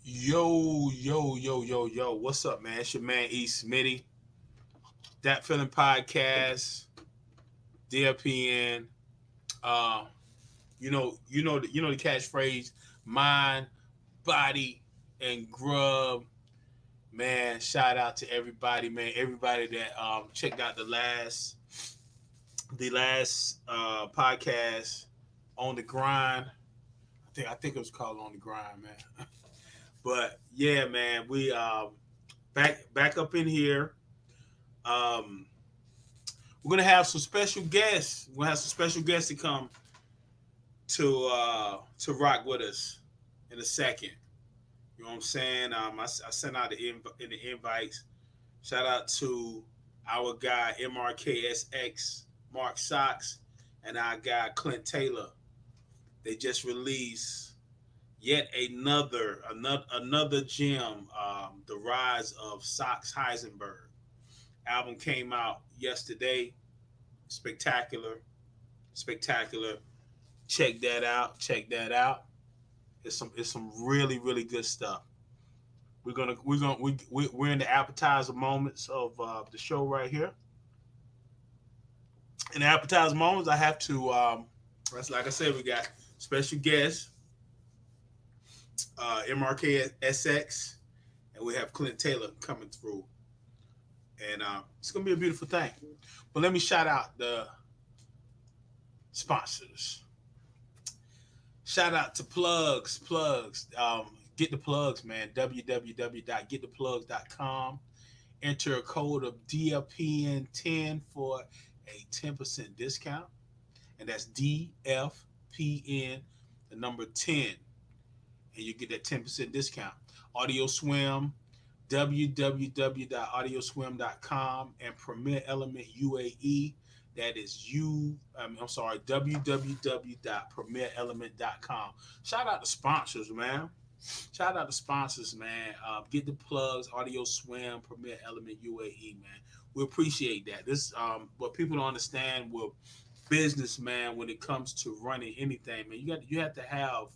Yo, yo, yo, yo, yo. What's up, man? It's your man Smitty. That Feeling Podcast, DFPN. Uh, the catchphrase, mind, body, and grub. Man, shout out to everybody, man. Everybody that checked out the last podcast on the grind. I think it was called On the Grind, man. But yeah, man, we back up in here. Um, we're gonna have some special guests. We're gonna have some special guests to come to rock with us in a second. You know what I'm saying? I sent out in the invites. Shout out to our guy MRK SX, Mark Socks, and our guy Clint Taylor. They just released yet another gem. The Rise of SX Heisenberg album came out yesterday. Spectacular, spectacular. Check that out. Check that out. It's some really good stuff. We're in the appetizer moments of the show right here. In the appetizer moments, I have to. That's like I said, we got special guests, MRK SX, and we have Clint Taylor coming through, and it's gonna be a beautiful thing. But let me shout out the sponsors. Shout out to plugs. Get the plugs, man. www.gettheplugs.com. Enter a code of DFPN10 for a 10% discount. And that's DFPN, the number 10. And you get that 10% discount. Audio Swim, www.audioswim.com, and Premier Element UAE. That is www.premierelement.com. Shout out to sponsors, man. Shout out to sponsors, man. Get the plugs, Audio Swim, Premier Element UAE, man. We appreciate that. This what people don't understand with business, man, when it comes to running anything, man. You have to have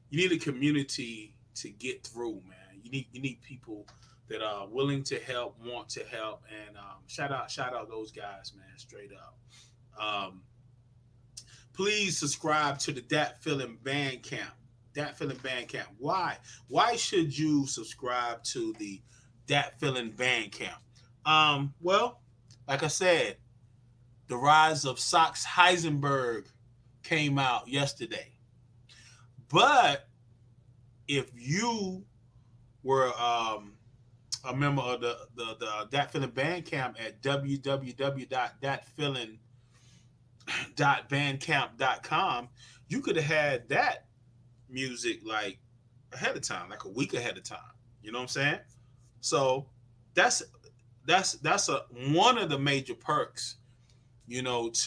you need a community to get through, man. You need people that are willing to help, want to help, and shout out those guys, man, straight up. Um, please subscribe to the Dat Feeling Bandcamp. Dat Feeling Bandcamp. Why? Why should you subscribe to the Dat Feeling Bandcamp? Well, like I said, the Rise of SX Heisenberg came out yesterday. But if you were a member of the Dat Feeling Bandcamp at www.datfeeling.bandcamp.com, you could have had that music like ahead of time, like a week ahead of time. You know what I'm saying? So that's that's one of the major perks, to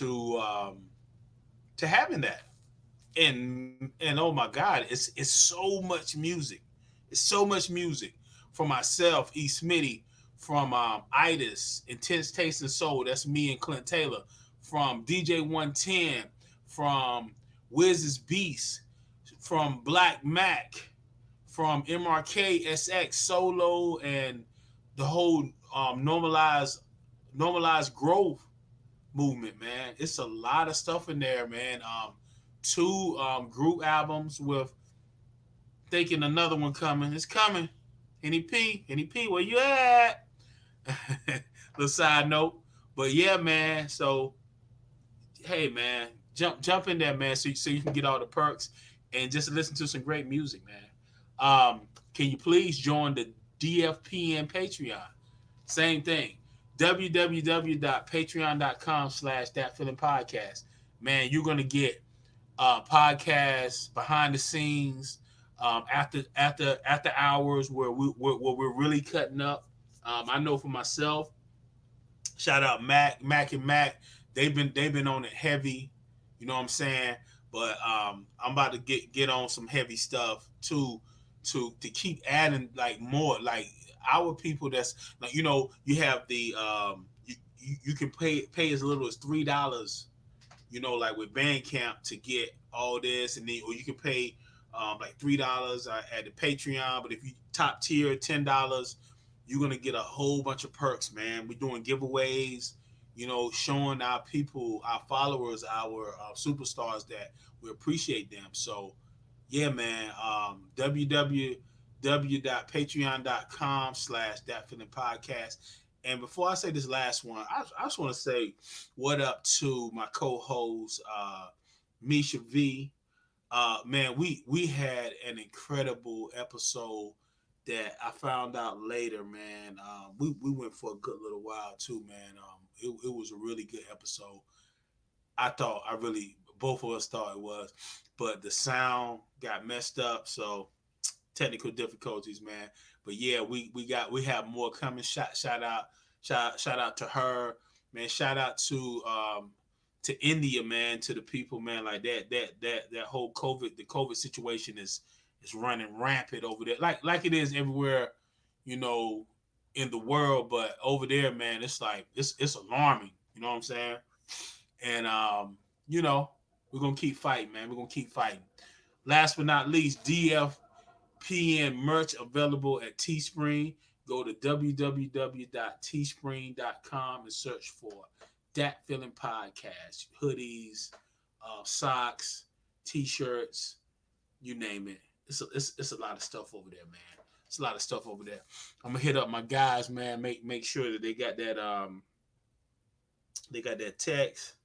having that. And oh my God, it's so much music. It's so much music for myself, Smitty, from Itis, Intense Taste and Soul. That's me and Clint Taylor. From DJ 110, from Wiz's Beast, from Black Mac, from MRK SX Solo, and the whole normalized growth movement, man. It's a lot of stuff in there, man. Two group albums with thinking another one coming. It's coming. NEP, where you at? Little side note. But yeah, man. So hey, man, jump in there, man, so you can get all the perks and just listen to some great music, man. Can you please join the DFPN Patreon? Same thing. www.patreon.com/that feeling podcast. Man, you're gonna get podcasts behind the scenes, after hours where we're really cutting up. I know for myself, shout out Mac and Mac. They've been on it heavy. You know what I'm saying? But I'm about to get on some heavy stuff too, to keep adding like more like our people. That's like, you have the you can pay as little as $3, like with Bandcamp, to get all this, and then or you can pay like $3 at the Patreon. But if you top tier $10, you're gonna get a whole bunch of perks, man. We're doing giveaways, showing our people, our followers, our superstars that we appreciate them. So yeah, man. www.patreon.com/thatfeelingpodcast. And before I say this last one, I just want to say what up to my co-host, Misha V. Man, we had an incredible episode that I found out later, man. We went for a good little while too, man. It was a really good episode. Both of us thought it was, but the sound got messed up, so technical difficulties, man. But yeah, we have more coming. Shout out to her, man. Shout out to India, man, to the people, man. Like that whole the COVID situation is running rampant over there, like it is everywhere, in the world. But over there, man, it's like it's alarming. You know what I'm saying? And we're gonna keep fighting, man. We're gonna keep fighting. Last but not least, DFPN merch available at Teespring. Go to www.teespring.com and search for That Feeling Podcast. Hoodies, socks, t-shirts, you name it. It's a lot of stuff over there, man. It's a lot of stuff over there. I'm gonna hit up my guys, man. Make sure that they got that text.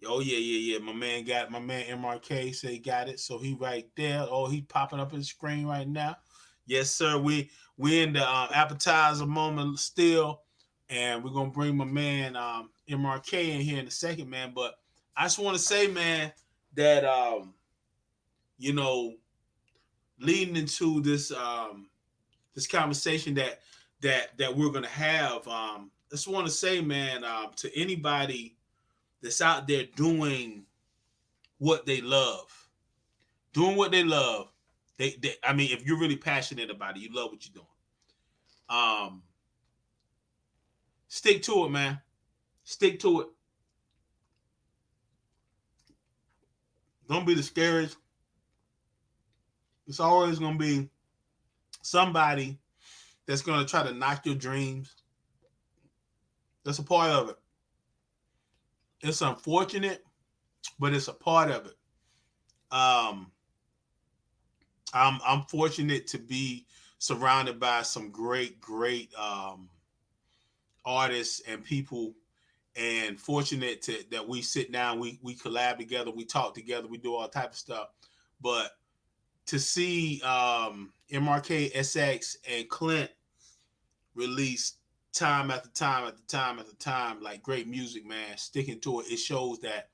Oh yeah. My man MRK said he got it, so he right there. Oh, he popping up on the screen right now. Yes, sir. We in the appetizer moment still, and we're gonna bring my man MRK in here in a second, man. But I just want to say, man, that leading into this this conversation that we're gonna have, I just want to say, man, to anybody that's out there doing what they love. I mean, if you're really passionate about it, you love what you're doing. Stick to it, man. Stick to it. Don't be discouraged. It's always going to be somebody that's going to try to knock your dreams. That's a part of it. It's unfortunate, but it's a part of it. I'm fortunate to be surrounded by some great artists and people, and fortunate that we sit down, we collab together, we talk together, we do all type of stuff. But to see MRK SX and Clint release time after time, like great music, man, sticking to it, it shows that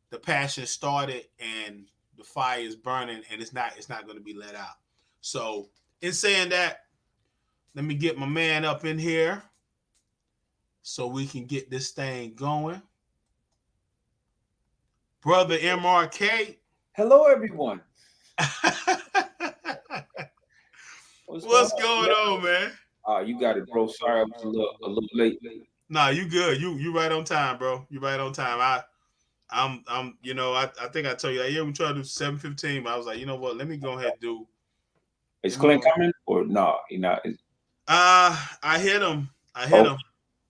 the passion started and the fire is burning, and it's not going to be let out. So in saying that, let me get my man up in here so we can get this thing going. Brother MRK. Hello, everyone. What's going on, man? You got it, bro. Sorry I was a little late. Nah, you good. You right on time, bro. You right on time. I'm I think I told you, we try to do 7:15, but I was like, you know what? Let me go ahead and do. Is Clint coming or no? He not. I hit him. him.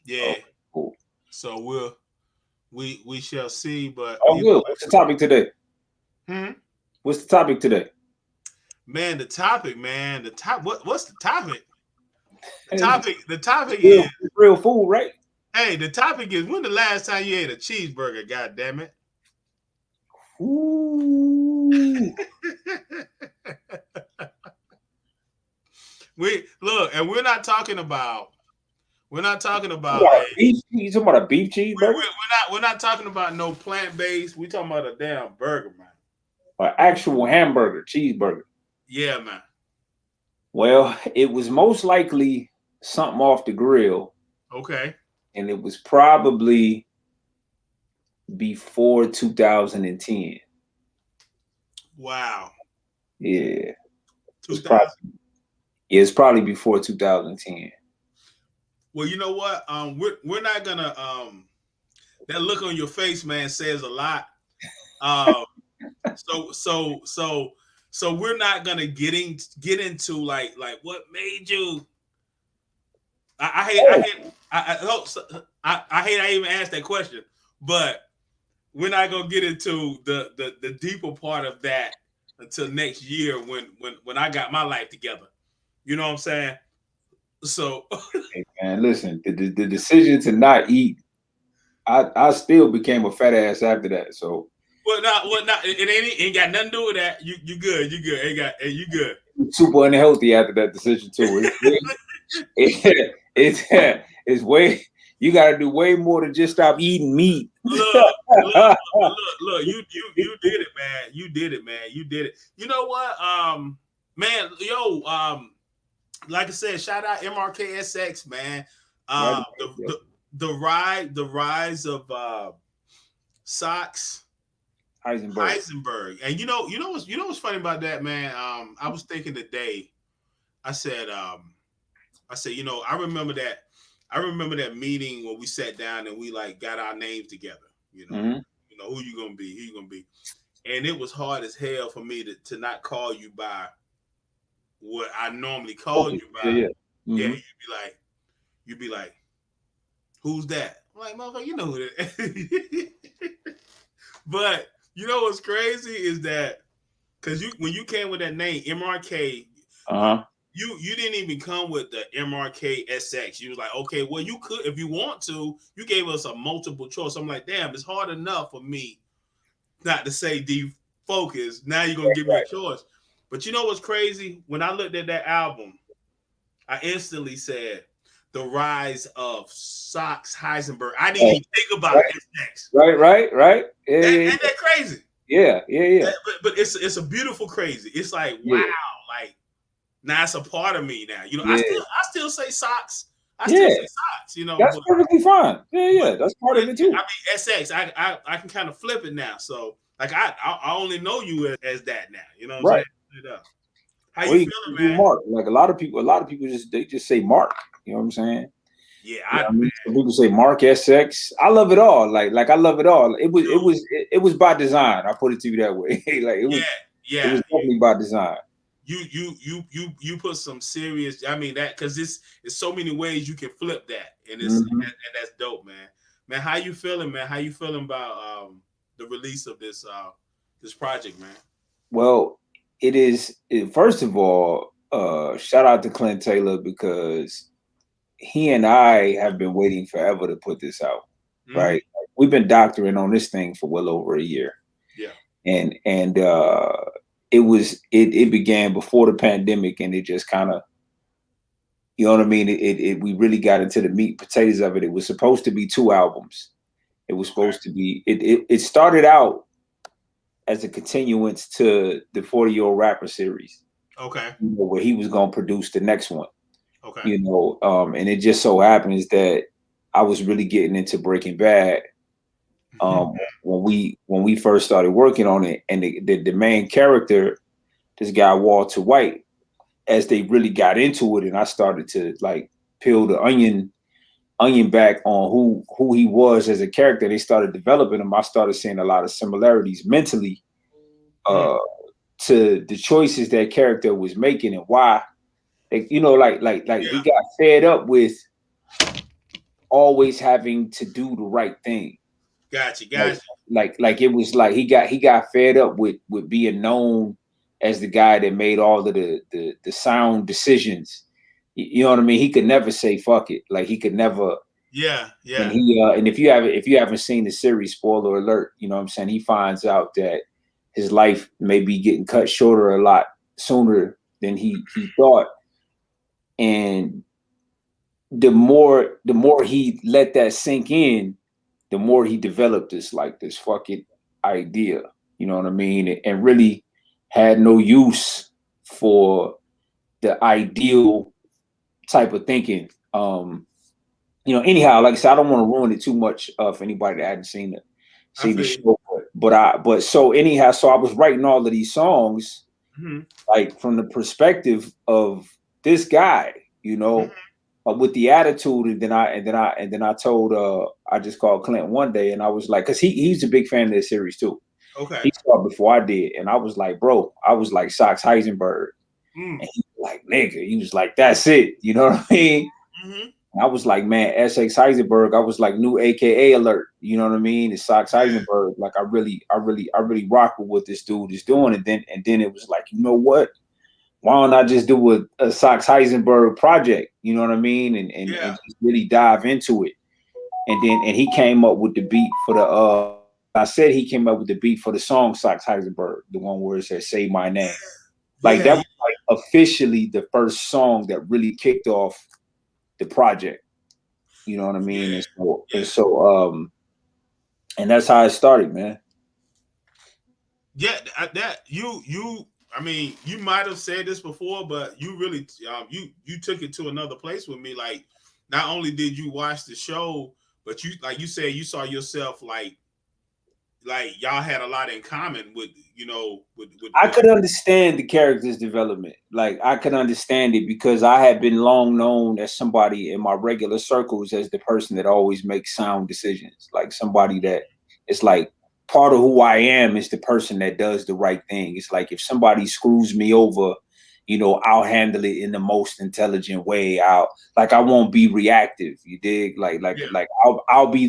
Yeah. Oh, cool. So we shall see. But good. What's the topic today? What's the topic today? Man, the topic, man. What's the topic? The topic is real food, right? Hey, the topic is, when the last time you ate a cheeseburger? God damn it! Ooh. We're not talking about. You talking about a beef cheeseburger? We're not talking about no plant-based. We talking about a damn burger, man. An actual hamburger, cheeseburger. Yeah, man. Well, it was most likely something off the grill. Okay. And it was probably before 2010. Wow. Yeah. It's probably before 2010. Well, you know what? We're not gonna that look on your face, man, says a lot. So So we're not gonna get into like what made you. I hate I Oh, hate I hate I even asked that question, but we're not gonna get into the deeper part of that until next year when I got my life together. You know what I'm saying? So hey, man, listen, the decision to not eat, I still became a fat ass after that. So what not it ain't got nothing to do with that. You good, you good. Ain't got you good. super unhealthy after that decision too. It's it's way you got to do way more than just stop eating meat. Look, you did it, man. You did it, man. You did it. You know what? Man, like I said, shout out MRK SX, man. Right, The rise of Sox Heisenberg. Heisenberg. And what's funny about that, man? I was thinking today, I said, I remember that. I remember that meeting when we sat down and we like got our names together. Mm-hmm. Who you gonna be? Who you gonna be? And it was hard as hell for me to not call you by what I normally call Okay. you Yeah, by. yeah. Yeah, Mm-hmm. you'd be like, who's that? I'm like, motherfucker, you know who that is. But you know what's crazy is that because when you came with that name MRK, Uh-huh. you didn't even come with the MRK SX. You was like, okay, well, you could if you want to. You gave us a multiple choice. I'm like, damn, it's hard enough for me not to say defocus. Now you're gonna give me a choice. But you know what's crazy? When I looked at that album, I instantly said the rise of Sox Heisenberg. I didn't Right, even think about SX. right. Yeah, yeah, Ain't that crazy? yeah, yeah, yeah, But it's a beautiful crazy. It's like wow, yeah, like now it's a part of me now. yeah, I still say Sox. I still yeah. say Sox. That's perfectly fine. Yeah, But yeah. That's part of it too. I mean SX. I can kind of flip it now. So like I only know you as that now. You know what I'm saying? Right. How Or you you feeling, can do man? Mark. Like a lot of people just say Mark. You know what I'm saying? Yeah, You know what I mean? Some people say Mark SX. I love it all. Like I love it all. It was by design. I put it to you that way. Like it yeah. was definitely by design. You put some serious. I mean that because it's so many ways you can flip that, and Mm-hmm. that's dope, man. Man, how you feeling, man? How you feeling about the release of this project, man? Well, first of all, shout out to Clint Taylor because he and I have been waiting forever to put this out. Mm-hmm. Right? We've been doctoring on this thing for well over a year. Yeah, And it began before the pandemic and it just kind of, you know what I mean? We really got into the meat and potatoes of it. It was supposed to be 2 albums. It was okay, supposed to be it started out as a continuance to the 40-year-old rapper series, okay, where he was going to produce the next one, okay. and it just so happens that I was really getting into Breaking Bad when we first started working on it, and the main character, this guy Walter White, as they really got into it, and I started to like peel the onion back on who he was as a character. They started developing him. I started seeing a lot of similarities mentally uh, to the choices that character was making and why. Like he Yeah, got fed up with always having to do the right thing. got you. Like it was like he got fed up with being known as the guy that made all of the sound decisions. You know what I mean? He could never say fuck it. Like he could never. Yeah, And yeah, and if you haven't seen the series, spoiler alert, you know what I'm saying, he finds out that his life may be getting cut shorter a lot sooner than he thought. And the more he let that sink in, the more he developed this fucking idea, you know what I mean? And really had no use for the ideal type of thinking. Anyhow, like I said, I don't want to ruin it too much for anybody that hadn't I seen the feel you. show. But so anyhow, so I was writing all of these songs Mm-hmm. like from the perspective of this guy, with the attitude, and then I told I just called Clint one day, and I was like, because he's a big fan of this series too. Okay. He saw it before I did, and I was like, bro, I was like SX Heisenberg, Mm. and he was like, nigga, he was like, that's it, you know what I mean? Mm-hmm. And I was like, man, SX Heisenberg, I was like, new AKA alert, you know what I mean? It's SX Yeah. Heisenberg, like I really rock with what this dude is doing, and then it was like, you know what? Why don't I just do a SX Heisenberg project, you know what I mean? And Yeah. just really dive into it. And he came up with the beat for the I said he came up with the beat for the song SX Heisenberg, the one where it says "Say My Name." Like Yeah. that Yeah. was like officially the first song that really kicked off the project. You know what I mean? Yeah. And so Yeah. and that's how it started, man. Yeah, that you. I mean, you might have said this before, but you really you took it to another place with me. Like, not only did you watch the show, but you like you said you saw yourself like y'all had a lot in common with I with could understand the character's development. Like I could understand it because I had been long known as somebody in my regular circles as the person that always makes sound decisions. Like somebody that it's like part of who I am is the person that does the right thing. It's like if somebody screws me over, you know, I'll handle it in the most intelligent way. I won't be reactive. You dig? yeah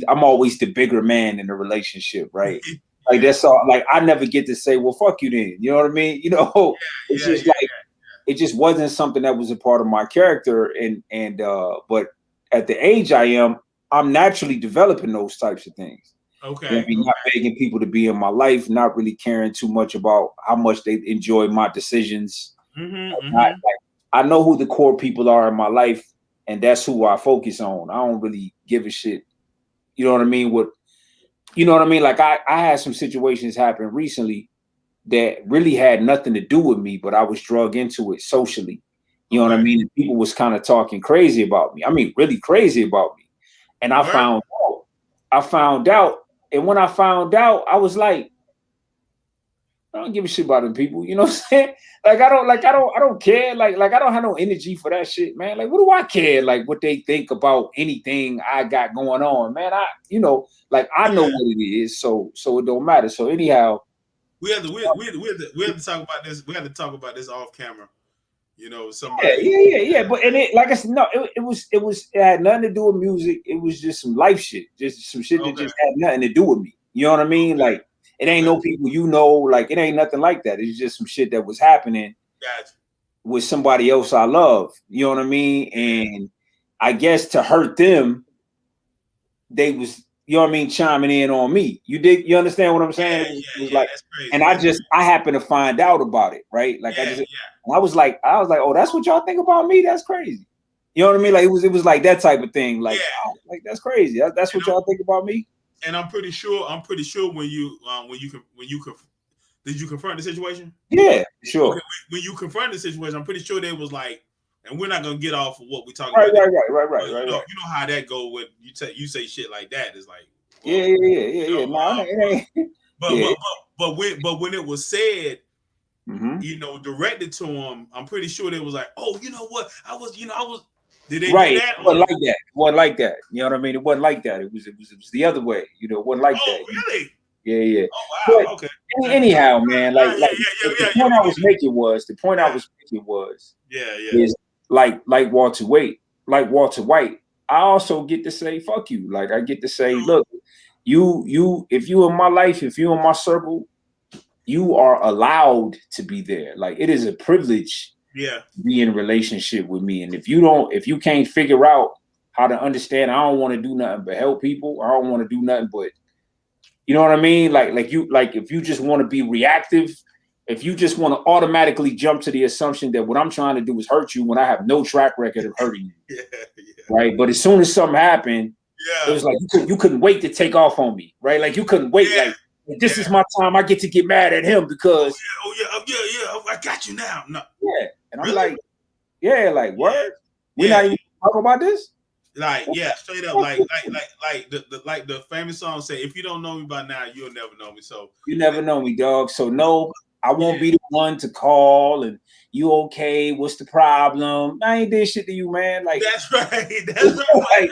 I'm always the bigger man in the relationship, right? Like yeah that's all. Like I never get to say, "Well, fuck you," then. You know what I mean? You know, it's yeah just yeah like it just wasn't something that was a part of my character. But at the age I am, I'm naturally developing those types of things. You know what okay I mean? Not okay begging people to be in my life, not really caring too much about how much they enjoy my decisions. Not mm-hmm. like I know who the core people are in my life, and that's who I focus on. I don't really give a shit. You know what I mean? You know what I mean? Like I had some situations happen recently that really had nothing to do with me, but I was drug into it socially. You know what I Okay. mean? And people was kind of talking crazy about me. I mean, really crazy about me. And Word. I found out, and when I found out, I was like, I don't give a shit about them people. You know what I'm saying? Like I don't care. Like I don't have no energy for that shit, man. Like what do I care? Like what they think about anything I got going on, man. Like I know Yeah. what it is, so it don't matter. So anyhow, We have to talk about this. We have to talk about this off camera. yeah, Somebody. yeah. But and it like I said, no, it had nothing to do with music. It was just some life shit, just some shit that Okay. just had nothing to do with me. You know what I mean? Okay. Like it ain't Okay. no people you know. Like it ain't nothing like that. It's just some shit that was happening Gotcha. with somebody else I love. You know what I mean? Yeah. And I guess to hurt them, they was, you know what I mean, chiming in on me. You understand what I'm saying? Yeah. It Yeah. was Yeah. like, That's and crazy. That's I happened to find out about it, right? Like yeah. and I was like, oh, that's what y'all think about me? That's crazy. You know what I Yeah. mean? Like it was like that type of thing. Yeah. Like, oh, like that's crazy. That's And what y'all think about me? I'm pretty sure. When you did you confront the situation? Yeah, Okay. sure. When you confront the situation, I'm pretty sure they was like, and we're not gonna get off of what we talking Right, about. right, right, right, But right, right, right. you know how that go when you say shit like that. It's like, Yeah, whoa. yeah, yeah, yeah, yeah. No, it ain't. But Yeah. when it was said, Mm-hmm. directed to him, I'm pretty sure they was like, oh, you know what? I was. Did they do Right. It that? wasn't like that. It wasn't like that. You know what I mean? It wasn't like that. It was the other way. You know, it wasn't like Oh, that. really? Yeah, yeah. Oh, But wow. Okay. anyhow, man, Yeah, yeah, yeah, the yeah, point I was yeah, making was yeah, yeah, yeah. is like Walter White. I also get to say fuck you. Like I get to say, look, if you in my life, if you in my circle, you are allowed to be there. Like it is a privilege Yeah. to be in a relationship with me. And if you can't figure out how to understand, I don't want to do nothing but help people. I don't want to do nothing but, you know what I mean? Like if you just want to be reactive, if you just want to automatically jump to the assumption that what I'm trying to do is hurt you when I have no track record of hurting you, Yeah, yeah, right? But as soon as something happened, it yeah, was like you couldn't wait to take off on me, right? Like you couldn't wait. yeah, Like this yeah. is my time. I get to get mad at him Oh because yeah, oh yeah, oh yeah, yeah. Oh, I got you now. No, yeah. And I'm really? like, yeah, like Yeah, word. We're yeah. not even talking about this. Like yeah, straight up, like the famous song say, if you don't know me by now, you'll never know me. So You never know me, dog. So no, I yeah, won't be the one to call and you okay? What's the problem? I ain't did shit to you, man. Like, that's right, that's right. like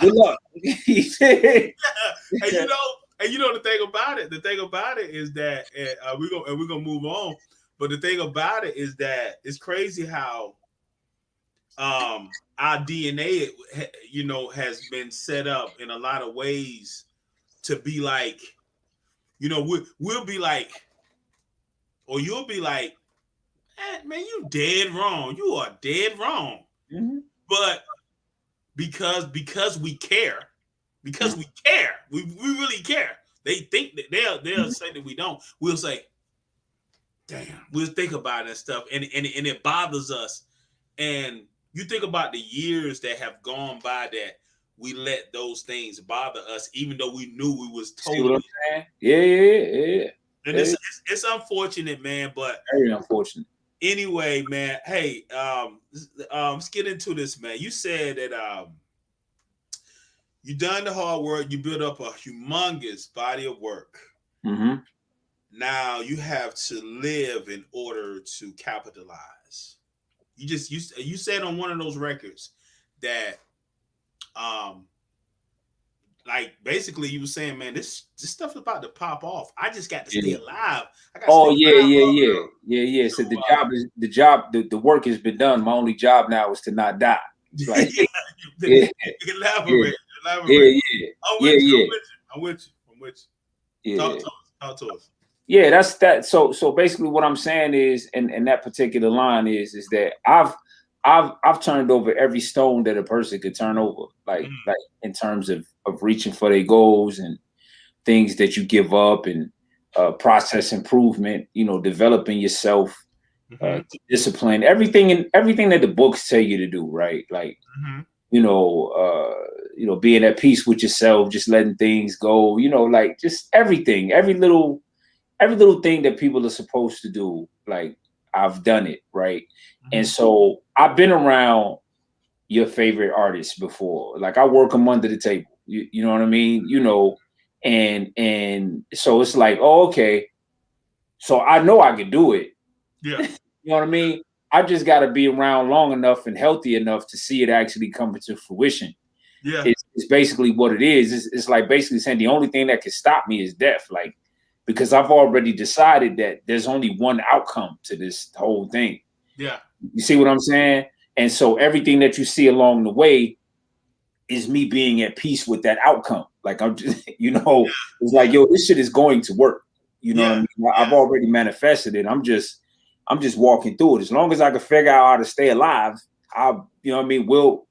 good luck. And Yeah. And you know the thing about it is that we're gonna move on. But the thing about it is that it's crazy how our DNA, has been set up in a lot of ways to be like, we'll be like, or you'll be like, man, you dead wrong. You are dead wrong. Mm-hmm. But because we care, because we care, we really care. They think that they'll say that we don't. We'll say, damn, we'll think about it and stuff, and it bothers us. And you think about the years that have gone by that we let those things bother us, even though we knew we was totally. Yeah. And it's unfortunate, man, but very unfortunate. Anyway, man, hey, let's get into this, man. You said that you done the hard work, you built up a humongous body of work. Mm-hmm. Now you have to live in order to capitalize. You said on one of those records that like basically you were saying, man, this stuff is about to pop off. I just got to stay alive. I got to stay alive. Yeah. So the work has been done. My only job now is to not die. Like, Elaborate. I'm with you. Talk to us. Yeah, that's that. So basically, what I'm saying is, and that particular line is that I've turned over every stone that a person could turn over, like in terms of reaching for their goals and things that you give up and process improvement, developing yourself, discipline, everything that the books tell you to do, right? Like, being at peace with yourself, just letting things go, like just everything, every little thing that people are supposed to do, like I've done it, right? And so I've been around your favorite artists before. Like I work them under the table. You know what I mean? And so it's like, oh, okay. So I know I can do it. Yeah. You know what I mean? I just got to be around long enough and healthy enough to see it actually come into fruition. Yeah. It's basically what it is. It's like basically saying the only thing that can stop me is death. Like, because I've already decided that there's only one outcome to this whole thing. Yeah. You see what I'm saying? And so everything that you see along the way is me being at peace with that outcome. Like I'm just, it's like, yo, this shit is going to work. You know what I mean? I've already manifested it. I'm just walking through it. As long as I can figure out how to stay alive, we'll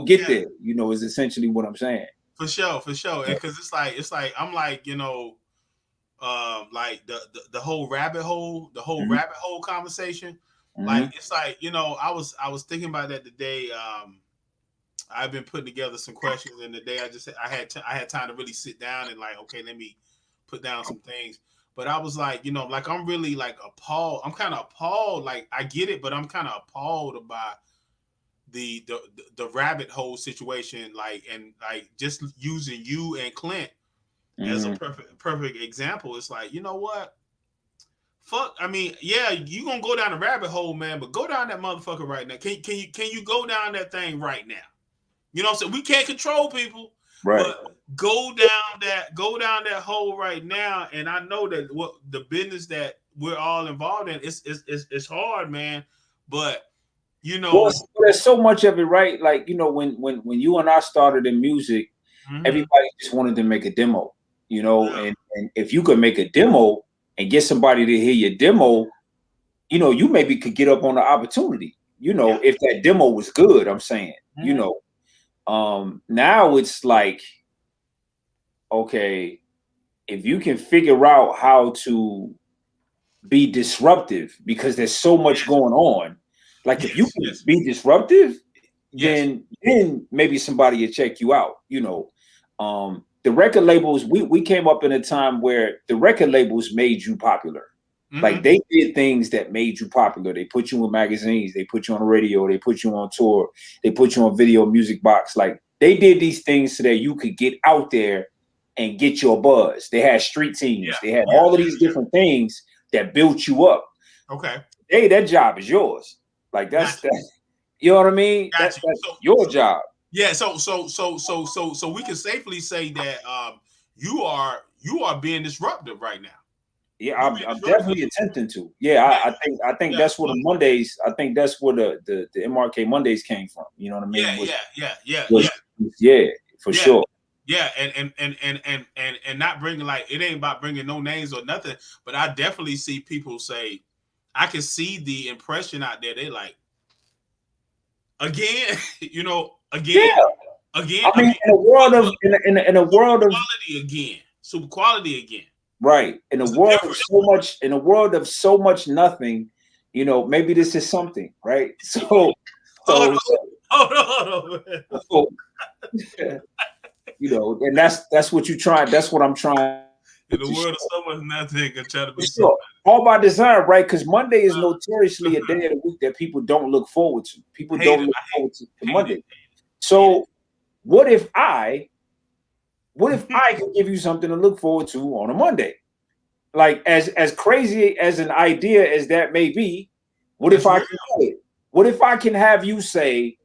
get there, is essentially what I'm saying. For sure. Because it's like I'm like, like the whole rabbit hole, rabbit hole conversation. Like it's like, I was thinking about that today. I've been putting together some questions, and today I had time to really sit down and like, okay, let me put down some things. But I was like, like I'm really like appalled. I'm kind of appalled. Like I get it, but I'm kind of appalled about the rabbit hole situation. Like, and like just using you and Clint as a perfect example. It's like, you know what? Fuck. I mean, yeah, you gonna go down the rabbit hole, man, but go down that motherfucker right now. Can you go down that thing right now? You know what I'm saying? We can't control people, right? But go down that hole right now. And I know that what the business that we're all involved in, it's hard, man. But well, there's so much of it, right? Like, when you and I started in music, everybody just wanted to make a demo, and if you could make a demo and get somebody to hear your demo, you maybe could get up on the opportunity, if that demo was good, I'm saying, now it's like, okay, if you can figure out how to be disruptive, because there's so much going on. Like if you can be disruptive, then maybe somebody will check you out. The record labels, we came up in a time where the record labels made you popular. Like they did things that made you popular. They put you in magazines, they put you on the radio, they put you on tour, they put you on video music box. Like they did these things so that you could get out there and get your buzz. They had street teams, they had all of these different things that built you up. Okay. Hey, that job is yours. Like that's you know what I mean? That's your job. Yeah, so we can safely say that you are being disruptive right now. Yeah, You're I'm, being I'm disruptive. definitely attenting to. Yeah, Yeah, I think yeah, that's where the Mondays. I think that's where the MRK Mondays came from. You know what I mean? Was yeah, for yeah, sure. yeah, and not bringing like it ain't about bringing no names or nothing, but I definitely see people say, I can see the impression out there. They like again, Yeah, again. I I mean, mean, in a super world of quality again, super quality again. right, It's a difference. in a world of so much nothing, maybe this is something, right? So, Hold so, on, hold on, man. so and that's what you try. That's what I'm trying In the to world show. of so much nothing, can try to For be something. sure. All by design, right? Because Monday is notoriously a day of the week that people don't look forward to. People Hate don't it. look forward to Hate it. Monday. Hate it. So what if I can give you something to look forward to on a Monday? Like as crazy as an idea as that may be, what That's if I real. can do it? What if I can have you say,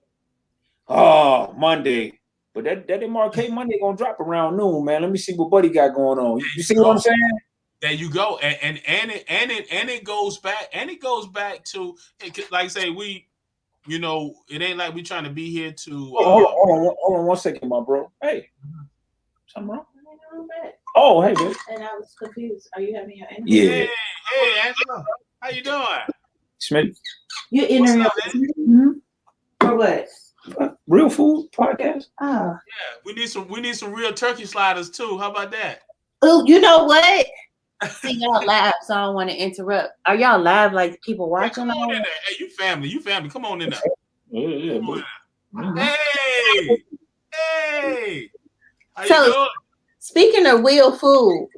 "Oh, Monday," but that MRK Monday gonna drop around noon, man. Let me see what Buddy got going on. There You you see what I'm go. saying? There you go. And it goes back. And it goes back to like I say it ain't like we trying to be here to. Hold on 1 second, my bro. Hey, something wrong? Oh, hey, babe. And I was confused. Are you having your interview? Yeah. Hey, Angela, how you doing? Smitty. You're What's entering up, your man? mm-hmm. For what? Real Food podcast. Oh. Yeah, we need some real turkey sliders too. How about that? Oh, you know what? See, y'all live, so I don't want to interrupt. Are y'all live like people Yeah, watching? come on in there. Hey, you family. Come on in there. Yeah, Come on in mm-hmm. there. Hey, how you So, doing? speaking of real food,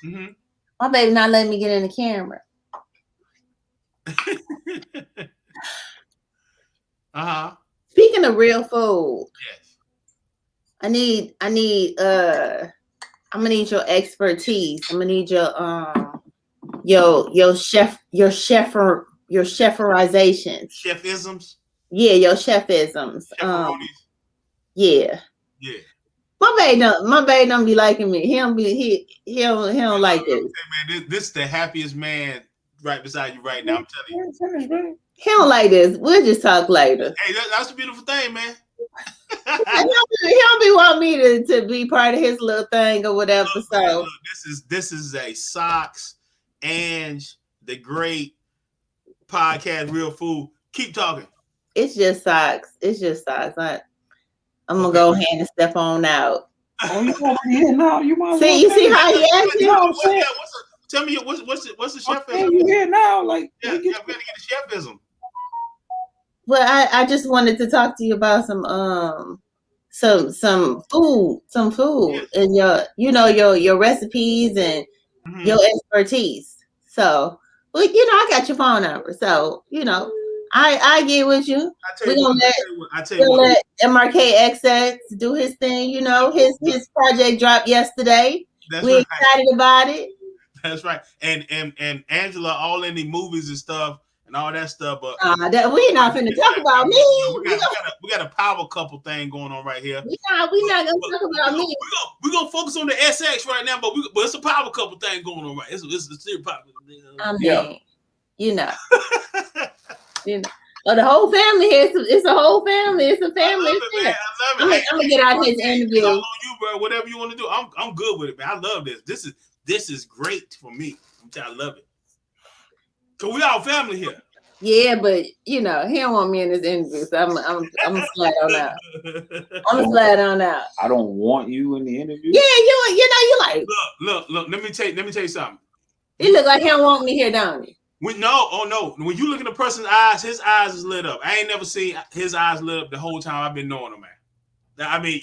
Mm-hmm. my baby not letting me get in the camera. Uh-huh. Speaking of real food, Yes. I'm gonna need your expertise. I'm gonna need your cheferizations. Chefisms. Yeah, your chefisms. Chefronis. Yeah. Yeah. My baby don't be liking me. He don't like this. Hey, man, this is the happiest man right beside you right now. I'm telling you. He don't like this. We'll just talk later. Hey, that's a beautiful thing, man. He don't be want me to be part of his little thing or whatever. Look, So man, look, this is a Socks and the great podcast, Real Food. Keep talking. it's just socks. I'm gonna go ahead and step on out. Oh, you already now? You might See, you see how he acting? You know what I'm saying? Tell me what's the chefism? You here now? Like, Yeah, we gotta get the chefism. Well, I just wanted to talk to you about some food, and your recipes and your expertise. So, well, I got your phone number. So, I get with you. We're gonna let MRK SX do his thing. His project dropped yesterday. We're excited about it. That's right. And Angela, all in the movies and stuff and all that stuff. But that we're not finna talk about me. We got a power couple thing going on right here. We not gonna talk about me. We're gonna focus on the SX right now, but it's a power couple thing going on right. It's a serious power. I mean, Oh, the whole family here. It's a whole family. It's a family. I love it. I'm gonna get out of his interview. On you, bro. Whatever you want to do, I'm good with it, man. I love this. This is great for me. I love it. Cause we all family here. Yeah, but he don't want me in his interview, so I'm gonna slide on out. I'm gonna slide on out. I don't want you in the interview. Yeah, you like. Look. Let me tell you something. He look like he don't want me here, don't he? No. When you look in a person's eyes, his eyes is lit up. I ain't never seen his eyes lit up the whole time I've been knowing him, man. I mean,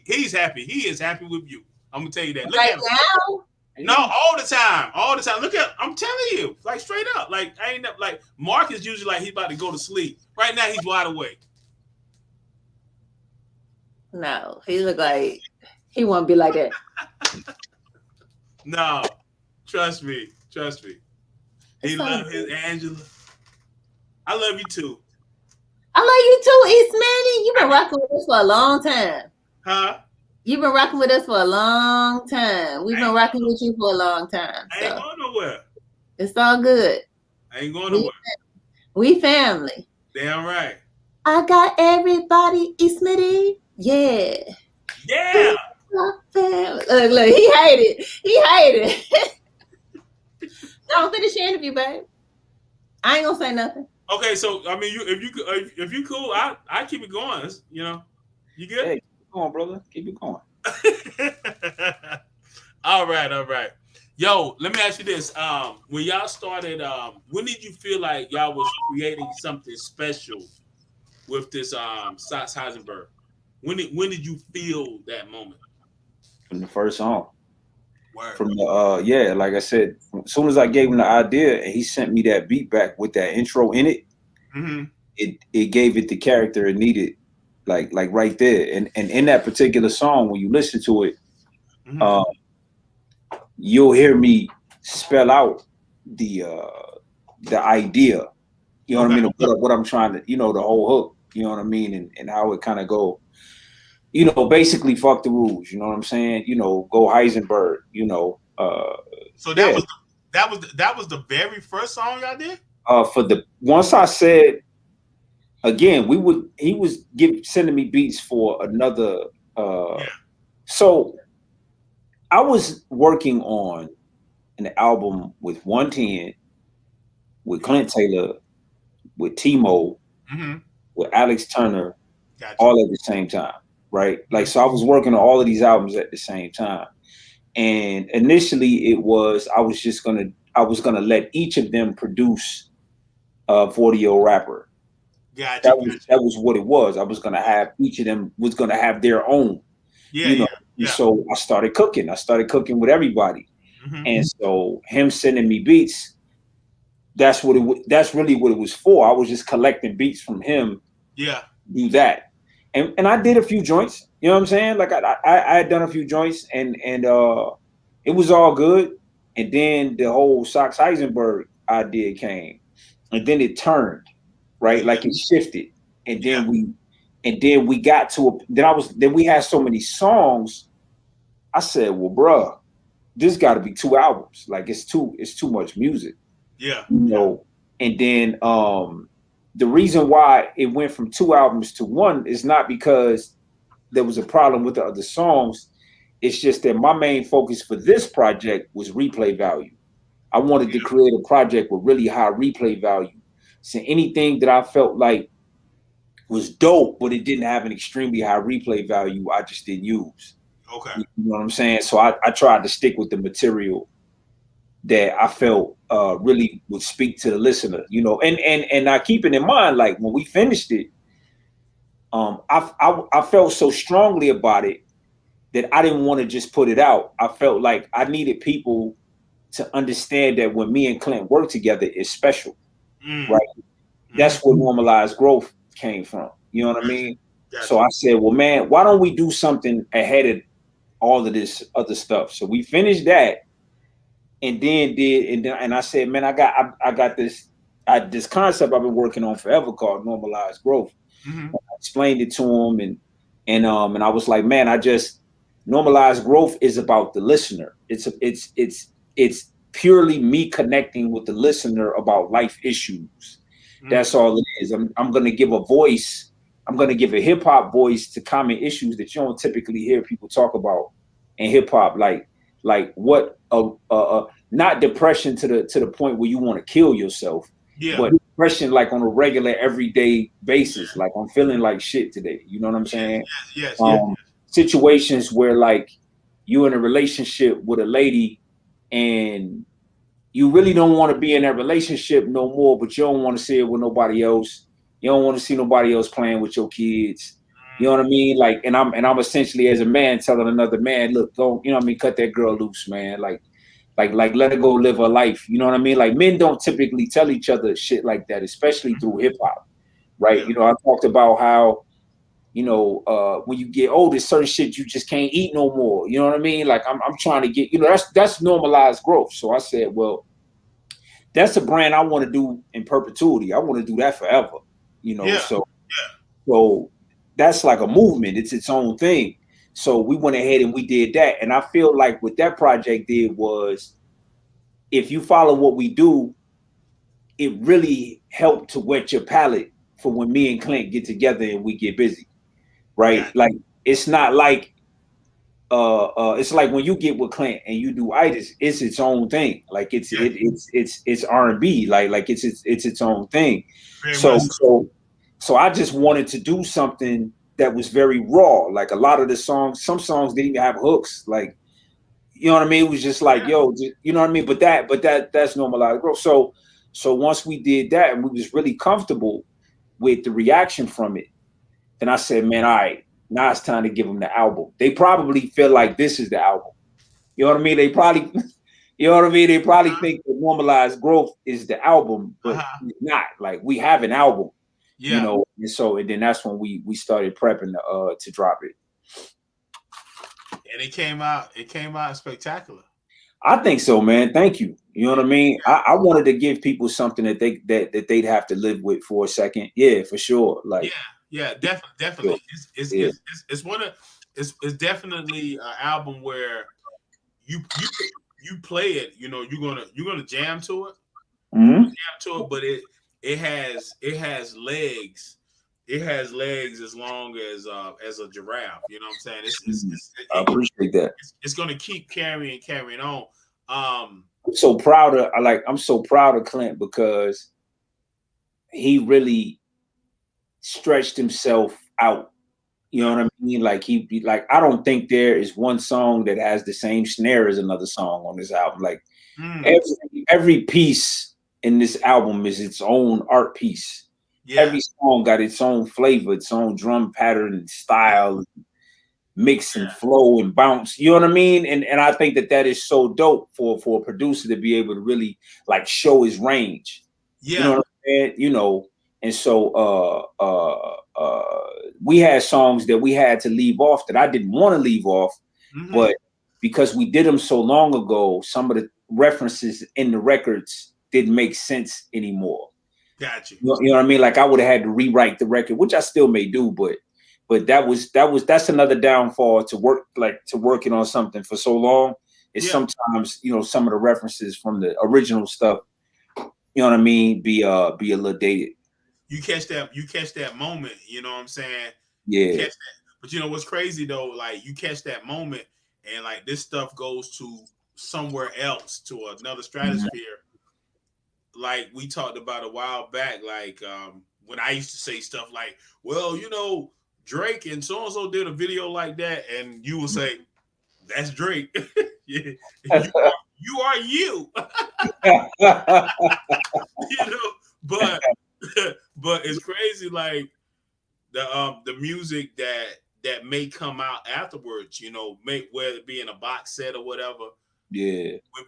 he's happy. He is happy with you. I'm gonna tell you that. Look at him. Now? No, all the time. Look at, I'm telling you, like straight up. Like I ain't like Mark is usually like he's about to go to sleep. Right now he's wide awake. No, he look like he won't be like that. No, trust me. He loves his Angela. I love you too. I love you too, East Manny. You've been rocking with us for a long time. Huh? You've been rocking with us for a long time. We've been rocking with you for a long time. I ain't going nowhere. It's all good. I ain't going nowhere. We family. Damn right. I got everybody, Smitty. Yeah. Yeah. Look, he hated. He hated. Don't finish the interview, babe. I ain't gonna say nothing. Okay, so I mean, if you cool, I keep it going. You know, you good? Hey, keep it going, brother. Keep it going. All right. Yo, let me ask you this. When y'all started, when did you feel like y'all was creating something special with this SX Heisenberg? When did you feel that moment? From the first song. Word. From the like I said, as soon as I gave him the idea and he sent me that beat back with that intro in it, it gave it the character it needed, like right there. And in that particular song, when you listen to it, you'll hear me spell out the idea. You know what I mean? What I'm trying to, the whole hook. You know what I mean? And how it kind of go. Basically fuck the rules. You know what I'm saying? Go Heisenberg. So that was the very first song y'all did. Once I said again, he was sending me beats for another. So I was working on an album with 110, with Clint Taylor, with Timo, with Alex Turner, all at the same time. Right. Like, so I was working on all of these albums at the same time. And initially it was, I was going to let each of them produce a 40-year-old rapper. Gotcha. That was what it was. I was going to have, each of them was going to have their own, So I started cooking with everybody. And so him sending me beats, that's really what it was for. I was just collecting beats from him. Yeah. Do that. And I did a few joints, you know what I'm saying? Like I had done a few joints and it was all good. And then the whole SX Heisenberg idea came, and then it turned, right? Like it shifted. And then we got to then we had so many songs. I said, well, bruh, this got to be 2 albums. Like it's too much music. Yeah. And then the reason why it went from 2 albums to 1 is not because there was a problem with the other songs. It's just that my main focus for this project was replay value. I wanted to create a project with really high replay value. So anything that I felt like was dope, but it didn't have an extremely high replay value, I just didn't use. Okay. You know what I'm saying? So I tried to stick with the material that I felt really would speak to the listener, and I keeping in mind, like when we finished it, I felt so strongly about it that I didn't want to just put it out. I felt like I needed people to understand that when me and Clint work together, it's special, right? That's where normalized growth came from. You know what I mean? Gotcha. So I said, well, man, why don't we do something ahead of all of this other stuff? So we finished that. And then I said, man, I got this concept I've been working on forever called normalized growth. I explained it to him, and I was like, man, normalized growth is about the listener. It's purely me connecting with the listener about life issues. That's all it is. I'm gonna give a voice. I'm gonna give a hip hop voice to common issues that you don't typically hear people talk about in hip hop, like what not depression to the point where you want to kill yourself, but depression like on a regular everyday basis. Like I'm feeling like shit today. You know what I'm saying? Yes. Situations where like you in a relationship with a lady and you really don't want to be in that relationship no more, but you don't want to see it with nobody else. You don't want to see nobody else playing with your kids. You know what I mean? Like, and I'm essentially as a man telling another man, look, don't, cut that girl loose, man. Like let her go live her life. You know what I mean? Like men don't typically tell each other shit like that, especially through hip hop, right? Yeah. I talked about how, when you get older, certain shit you just can't eat no more. You know what I mean? Like I'm trying to get, that's normalized growth. So I said, well, that's a brand I want to do in perpetuity. I want to do that forever. So that's like a movement. It's its own thing. So we went ahead and we did that. And I feel like what that project did was, if you follow what we do, it really helped to whet your palate for when me and Clint get together and we get busy, right? Gotcha. Like it's not like it's like when you get with Clint and you do itis, it's its own thing. Like Yeah. it's R&B, like it's its own thing. Very So much so. so I just wanted to do something that was very raw. Like a lot of the songs, some songs didn't even have hooks. Like, you know what I mean? It was just like, yo, you know what I mean? But that's normalized growth. So once we did that and we was really comfortable with the reaction from it, then I said, man, all right, now it's time to give them the album. They probably feel like this is the album. You know what I mean? They probably, you know what I mean? They probably think that normalized growth is the album, but it's not. Like we have an album, you know. And then that's when we started prepping to drop it. And it came out spectacular. I think so, man. Thank you. You know what I mean? I wanted to give people something that they'd have to live with for a second. Yeah, for sure. Like definitely. It's one of it's definitely an album where you play it. You know, you're gonna jam to it, but it has legs. It has legs as long as a giraffe. You know what I'm saying? I appreciate that. It's gonna keep carrying on. I'm so proud of Clint because he really stretched himself out. You know what I mean? Like I don't think there is one song that has the same snare as another song on this album. Like every piece in this album is its own art piece. Yeah. Every song got its own flavor, its own drum pattern and style, mix and flow and bounce. You know what I mean? And I think that is so dope for a producer to be able to really like show his range. Yeah. You know what I'm saying? You know, and so we had songs that we had to leave off that I didn't want to leave off, but because we did them so long ago, some of the references in the records didn't make sense anymore. Gotcha. You know what I mean? Like I would have had to rewrite the record, which I still may do, but that's another downfall to working on something for so long. Is sometimes, you know, some of the references from the original stuff, you know what I mean, be a little dated. You catch that moment, you know what I'm saying? Yeah. You catch that. But you know what's crazy though, like you catch that moment and like this stuff goes to somewhere else, to another stratosphere. Like we talked about a while back, like when I used to say stuff like, well, you know, Drake and so-and-so did a video like that, and you will say, that's Drake. Yeah. You are you. You know, but it's crazy, like the music that may come out afterwards, you know, whether it be in a box set or whatever. Yeah. When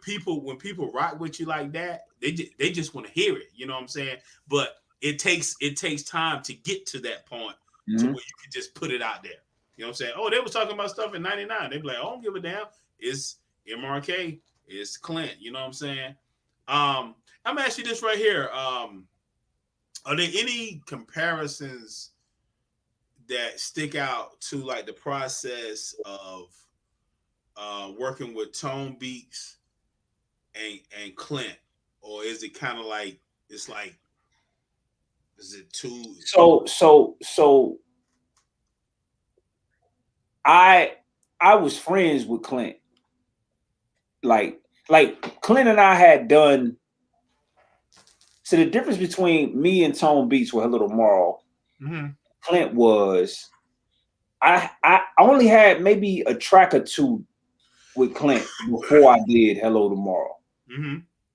people rock with you like that, they just want to hear it. You know what I'm saying? But it takes time to get to that point to where you can just put it out there. You know what I'm saying? Oh, they was talking about stuff in '99. They be like, oh, I don't give a damn. It's MRK. It's Clint. You know what I'm saying? I'm gonna ask you this right here. Are there any comparisons that stick out to like the process of working with Tone Beats and Clint, or is it kind of like is it too? So I was friends with Clint. Like Clint and I had done. So the difference between me and Tone Beats with Hello Tomorrow, Clint was I only had maybe a track or two with Clint before I did Hello Tomorrow.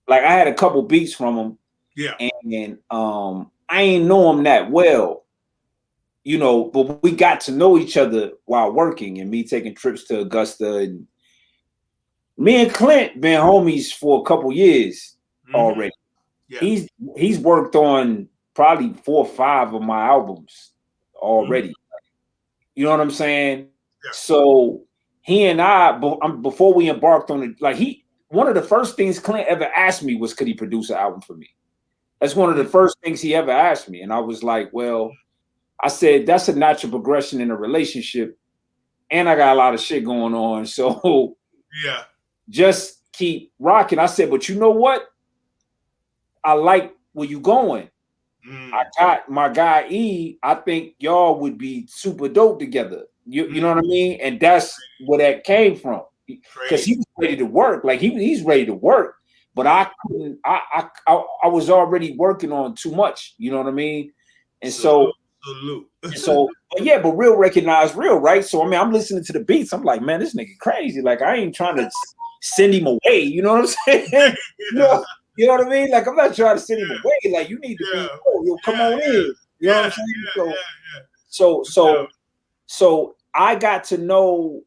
Like I had a couple beats from him. Yeah. And I ain't know him that well, you know, but we got to know each other while working and me taking trips to Augusta. And me and Clint been homies for a couple years already. Yeah. He's worked on probably 4 or 5 of my albums already. You know what I'm saying? Yeah. So he and I, before we embarked on it, like one of the first things Clint ever asked me was, could he produce an album for me? That's one of the first things he ever asked me. And I was like, well, I said, that's a natural progression in a relationship. And I got a lot of shit going on. So yeah, just keep rocking. I said, but you know what? I like where you going. I got my guy E. I think y'all would be super dope together. You know what I mean? And that's where that came from. Because he was ready to work. Like he's ready to work. But I couldn't, I was already working on too much. You know what I mean? And so but real recognize real, right? So I mean, I'm listening to the beats. I'm like, man, this nigga crazy. Like I ain't trying to send him away. You know what I'm saying? You know what I mean? Like I'm not trying to send him away. Like you need to be, yo, come on in. You know what I'm saying? So I got to know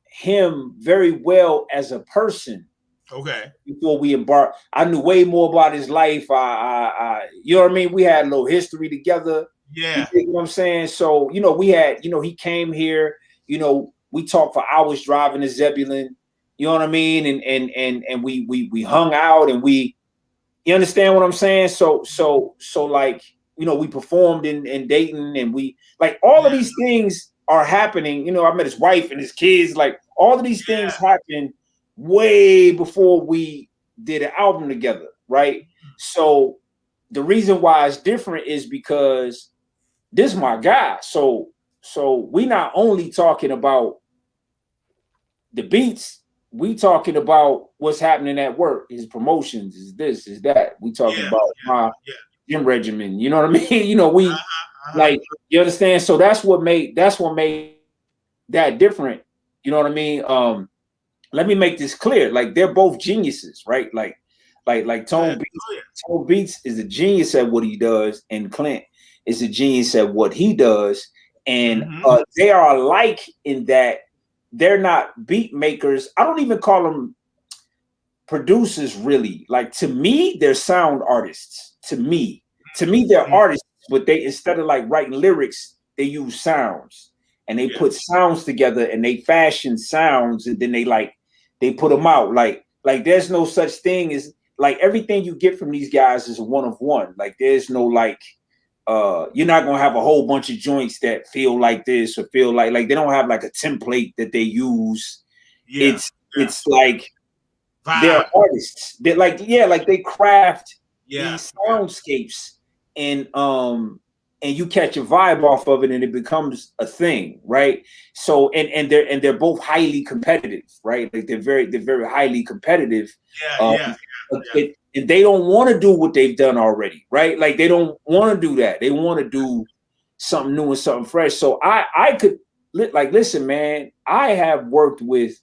him very well as a person. Okay. Before we embarked, I knew way more about his life. I you know what I mean? We had a little history together. Yeah. You know what I'm saying? So, you know, we had, you know, he came here, you know, we talked for hours driving to Zebulon, you know what I mean? And we hung out and you understand what I'm saying? So like, you know, we performed in Dayton and we like all of these things are happening. You know, I met his wife and his kids, like all of these things happened way before we did an album together, right? So the reason why it's different is because this is my guy. So we not only talking about the beats, we talking about what's happening at work, his promotions, is this, is that. We talking about my gym regimen. You know what I mean? You know, we like, you understand? So that's what made that different. You know what I mean? Let me make this clear. Like they're both geniuses, right? Like Tone Beats is a genius at what he does, and Clint is a genius at what he does. And they are alike in that they're not beat makers. I don't even call them producers, really. Like to me, they're sound artists. To me, they're artists, but they, instead of like writing lyrics, they use sounds. And they put sounds together and they fashion sounds, and then they put them out. Like there's no such thing as, like, everything you get from these guys is a one of one. Like there's no like you're not gonna have a whole bunch of joints that feel like this or feel like they don't have like a template that they use. It's like they're artists. They're like they craft these soundscapes, and you catch a vibe off of it, and it becomes a thing, right? So and they're both highly competitive, right? Like they're very highly competitive. And they don't want to do what they've done already, right? Like they don't want to do that. They want to do something new and something fresh. So I could listen, man. I have working with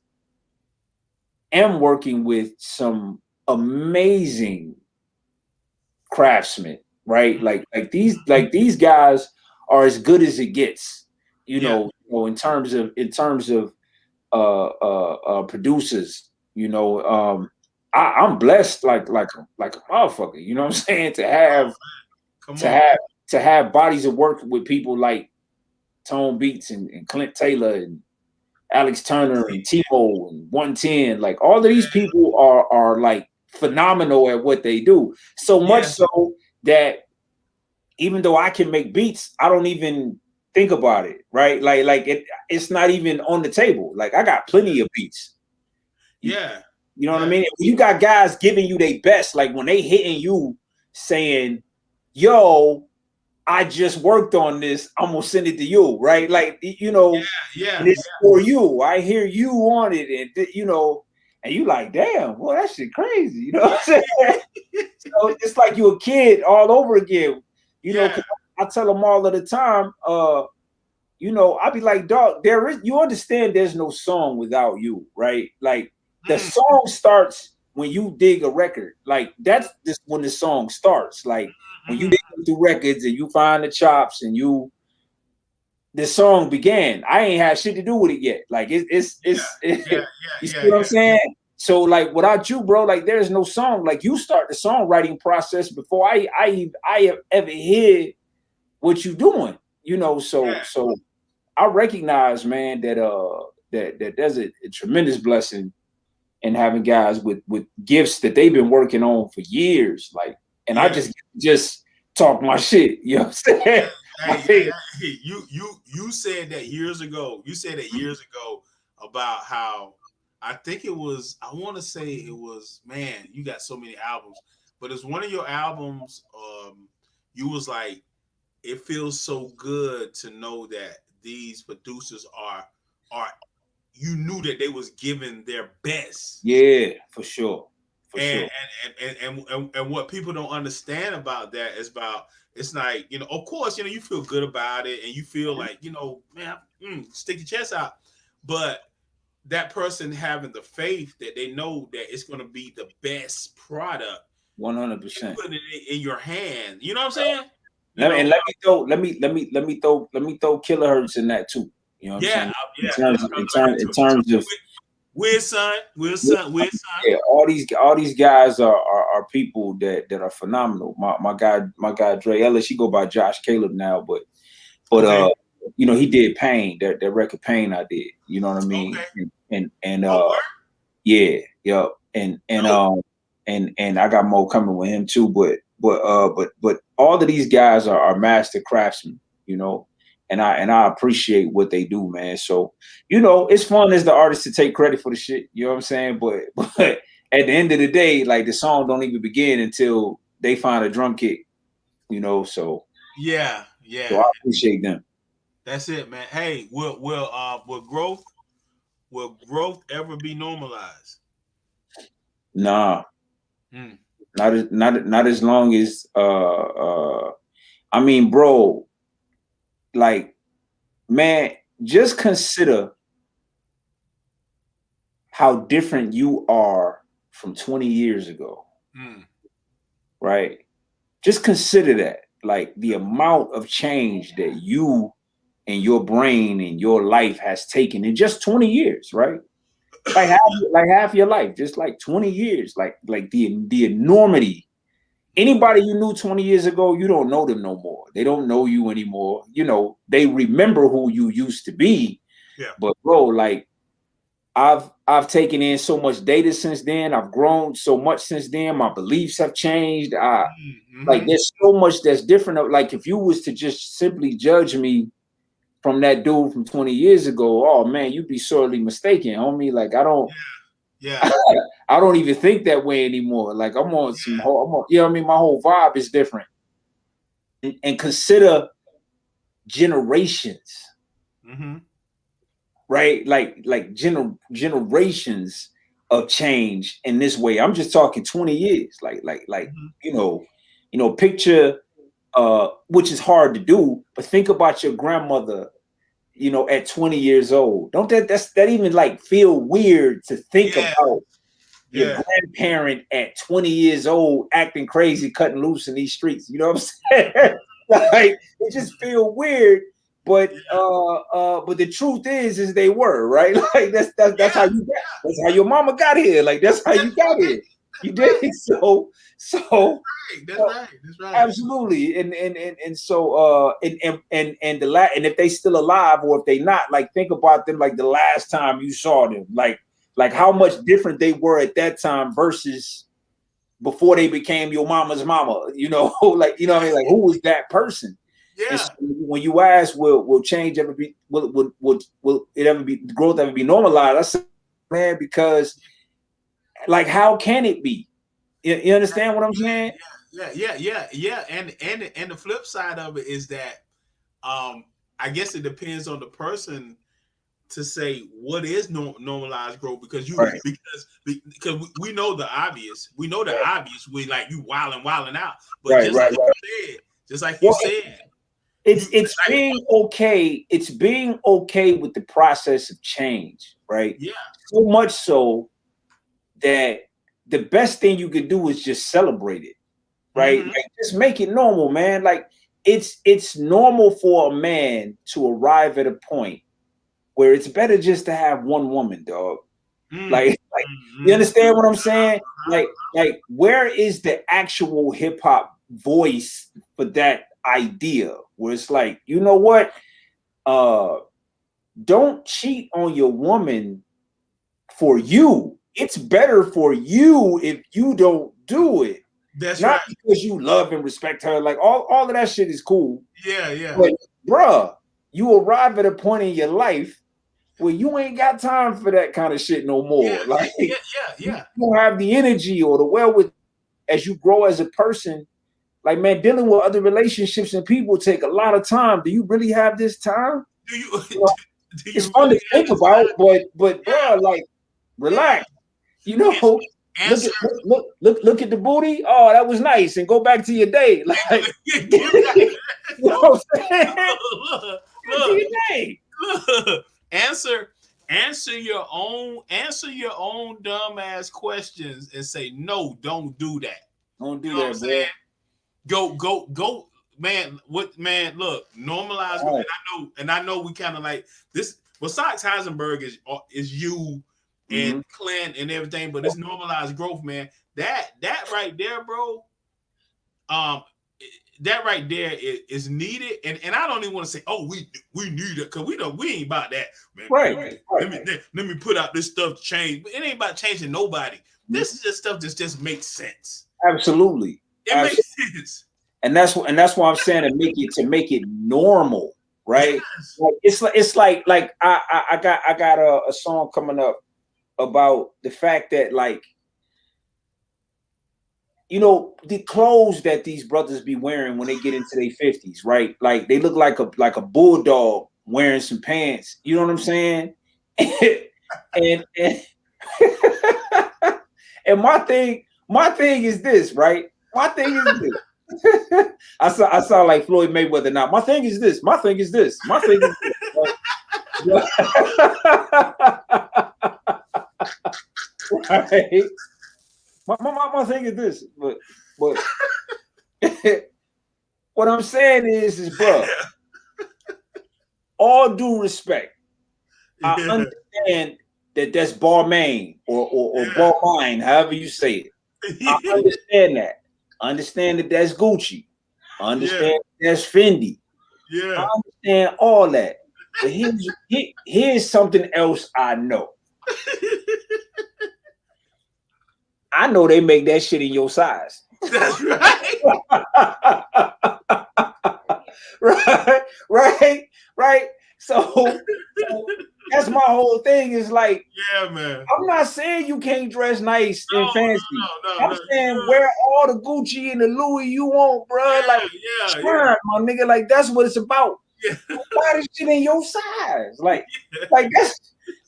some amazing craftsmen, right? Like these guys are as good as it gets, you know, in terms of producers, you know. I'm blessed like a motherfucker, you know what I'm saying? To have bodies of work with people like Tone Beats and Clint Taylor and Alex Turner and Timo and 110. Like all of these people are like phenomenal at what they do. So much so that even though I can make beats, I don't even think about it, right? Like it's not even on the table. Like I got plenty of beats. You know what I mean? You got guys giving you their best, like when they hitting you saying, yo, I just worked on this, I'm gonna send it to you, right? Like, you know, and it's for you. I hear you on it, and you know, and you like, damn, boy, that shit crazy. You know what I'm saying? So it's like you a kid all over again. You know, I tell them all of the time, you know, I be like, dog, you understand there's no song without you, right? Like the song starts when you dig a record. Like that's just when the song starts. Like when you dig through records and you find the chops and the song began. I ain't had shit to do with it yet. Like you see what I'm saying? So like without you, bro, like there's no song. Like you start the songwriting process before I have ever hear what you doing. You know, so I recognize, man, that there's a tremendous blessing in having guys with gifts that they've been working on for years. Like, and I just talk my shit, you know what I'm saying? You said that years ago. You said that years ago about how I think it was. I want to say it was. Man, you got so many albums, but it's one of your albums. You was like, it feels so good to know that these producers are. You knew that they was giving their best. Yeah, for sure. And what people don't understand about that is about it's like, of course, you feel good about it and you feel like, man, stick your chest out. But that person having the faith that they know that it's going to be the best product 100%. putting it in your hand. You know what I'm saying? Let me throw Kilohertz in that too. You know what I'm saying? In terms of Weird son. Yeah, all these guys are people that are phenomenal. My guy Dre Ellis, he go by Josh Caleb now, but Okay. he did Pain, that record Pain I did. You know what I mean? Okay. And I got more coming with him too. But all of these guys are master craftsmen, and I appreciate what they do, man. So, it's fun as the artist to take credit for the shit. You know what I'm saying? But at the end of the day, like the song don't even begin until they find a drum kit, so yeah. So I appreciate them. That's it, man. Hey, will growth ever be normalized? Nah. Not as long as I mean, bro, like, man, just consider how different you are from 20 years ago. Right? Just consider that, like the amount of change that you and your brain and your life has taken in just 20 years, right? Like half your life, just like 20 years, like the enormity. Anybody you knew 20 years ago, you don't know them no more. They don't know you anymore. They remember who you used to be. Yeah. But bro, like I've taken in so much data since then. I've grown so much since then. My beliefs have changed. Like there's so much that's different. Like if you was to just simply judge me from that dude from 20 years ago, oh man, you'd be sorely mistaken, homie. Like I don't. Yeah. I don't even think that way anymore. Like I'm on some whole, you know what I mean? My whole vibe is different. And consider generations. Right? Like generations of change in this way. I'm just talking 20 years. Like picture which is hard to do, but think about your grandmother, at 20 years old. Don't that even like feel weird to think about your grandparent at 20 years old acting crazy, cutting loose in these streets? You know what I'm saying? Like it just feel weird, but the truth is they were, right? Like that's how you got. That's how your mama got here. Like that's how you got here. You did so. That's right. Absolutely, and so and if they still alive or if they not, like think about them like the last time you saw them, like how much different they were at that time versus before they became your mama's mama. Like what I mean, like who was that person? Yeah. So when you ask, will change ever be? Will it ever be growth ever be normalized? I said, man, because like how can it be? You understand what I'm saying? Yeah. And the flip side of it is that I guess it depends on the person to say what is normalized growth, because because we know the obvious. We know the obvious. We like you wilding out. But just like you said, it's being okay. It's being okay with the process of change, right? Yeah. So much so that the best thing you could do is just celebrate it, right? Like just make it normal, man. Like it's normal for a man to arrive at a point where it's better just to have one woman, dog. Like you understand what I'm saying? Like where is the actual hip hop voice for that idea? Where it's like, you know what? Don't cheat on your woman for you. It's better for you if you don't do it. That's Not right. because you love and respect her. Like all of that shit is cool. Yeah. But bruh, you arrive at a point in your life where you ain't got time for that kind of shit no more. Yeah. You don't have the energy or the wherewithal as you grow as a person. Like, man, dealing with other relationships and people take a lot of time. Do you really have this time? Do you? You know, Do you it's fun really to think about, but Yeah. bro, like, relax. You know, Answer. look at the booty. Oh, that was nice, and go back to your day. Like, you know what I'm saying? Look, Back to your day. look. Answer your own dumbass questions and say no. Don't do that. Don't do You know what I'm that, saying? bro. Go, man. What, man? Look, normalize. Right. And I know we kind of like this. Well, SX Heisenberg is you and Clint and everything, but it's normalized growth, man. That right there, bro. That right there is needed, and I don't even want to say, oh, we need it, because we ain't about that, man. Right. Let me put out this stuff to change, but it ain't about changing nobody. This is just stuff that just makes sense. Absolutely. It makes sense. And that's why I'm saying to make it normal, right? Yes. Like it's like I got a song coming up about the fact that, like, you know, the clothes that these brothers be wearing when they get into their 50s, right? Like, they look like a bulldog wearing some pants. You know what I'm saying? and and my thing is this, right? My thing is this. I sound like Floyd Mayweather now. My thing is this. My thing is this. My thing is this. Right? My thing is this, but what I'm saying is, bro, all due respect, I understand that that's Balmain or Balmain, however you say it. I understand that. I understand that that's Gucci. I understand that's Fendi. I understand all that. But here's something else I know. I know they make that shit in your size. That's right. right. So that's my whole thing. Is like, yeah, man. I'm not saying you can't dress nice and fancy. No, I'm saying wear all the Gucci and the Louis you want, bro. Like, my nigga, like, that's what it's about. Yeah. Why this shit in your size? Like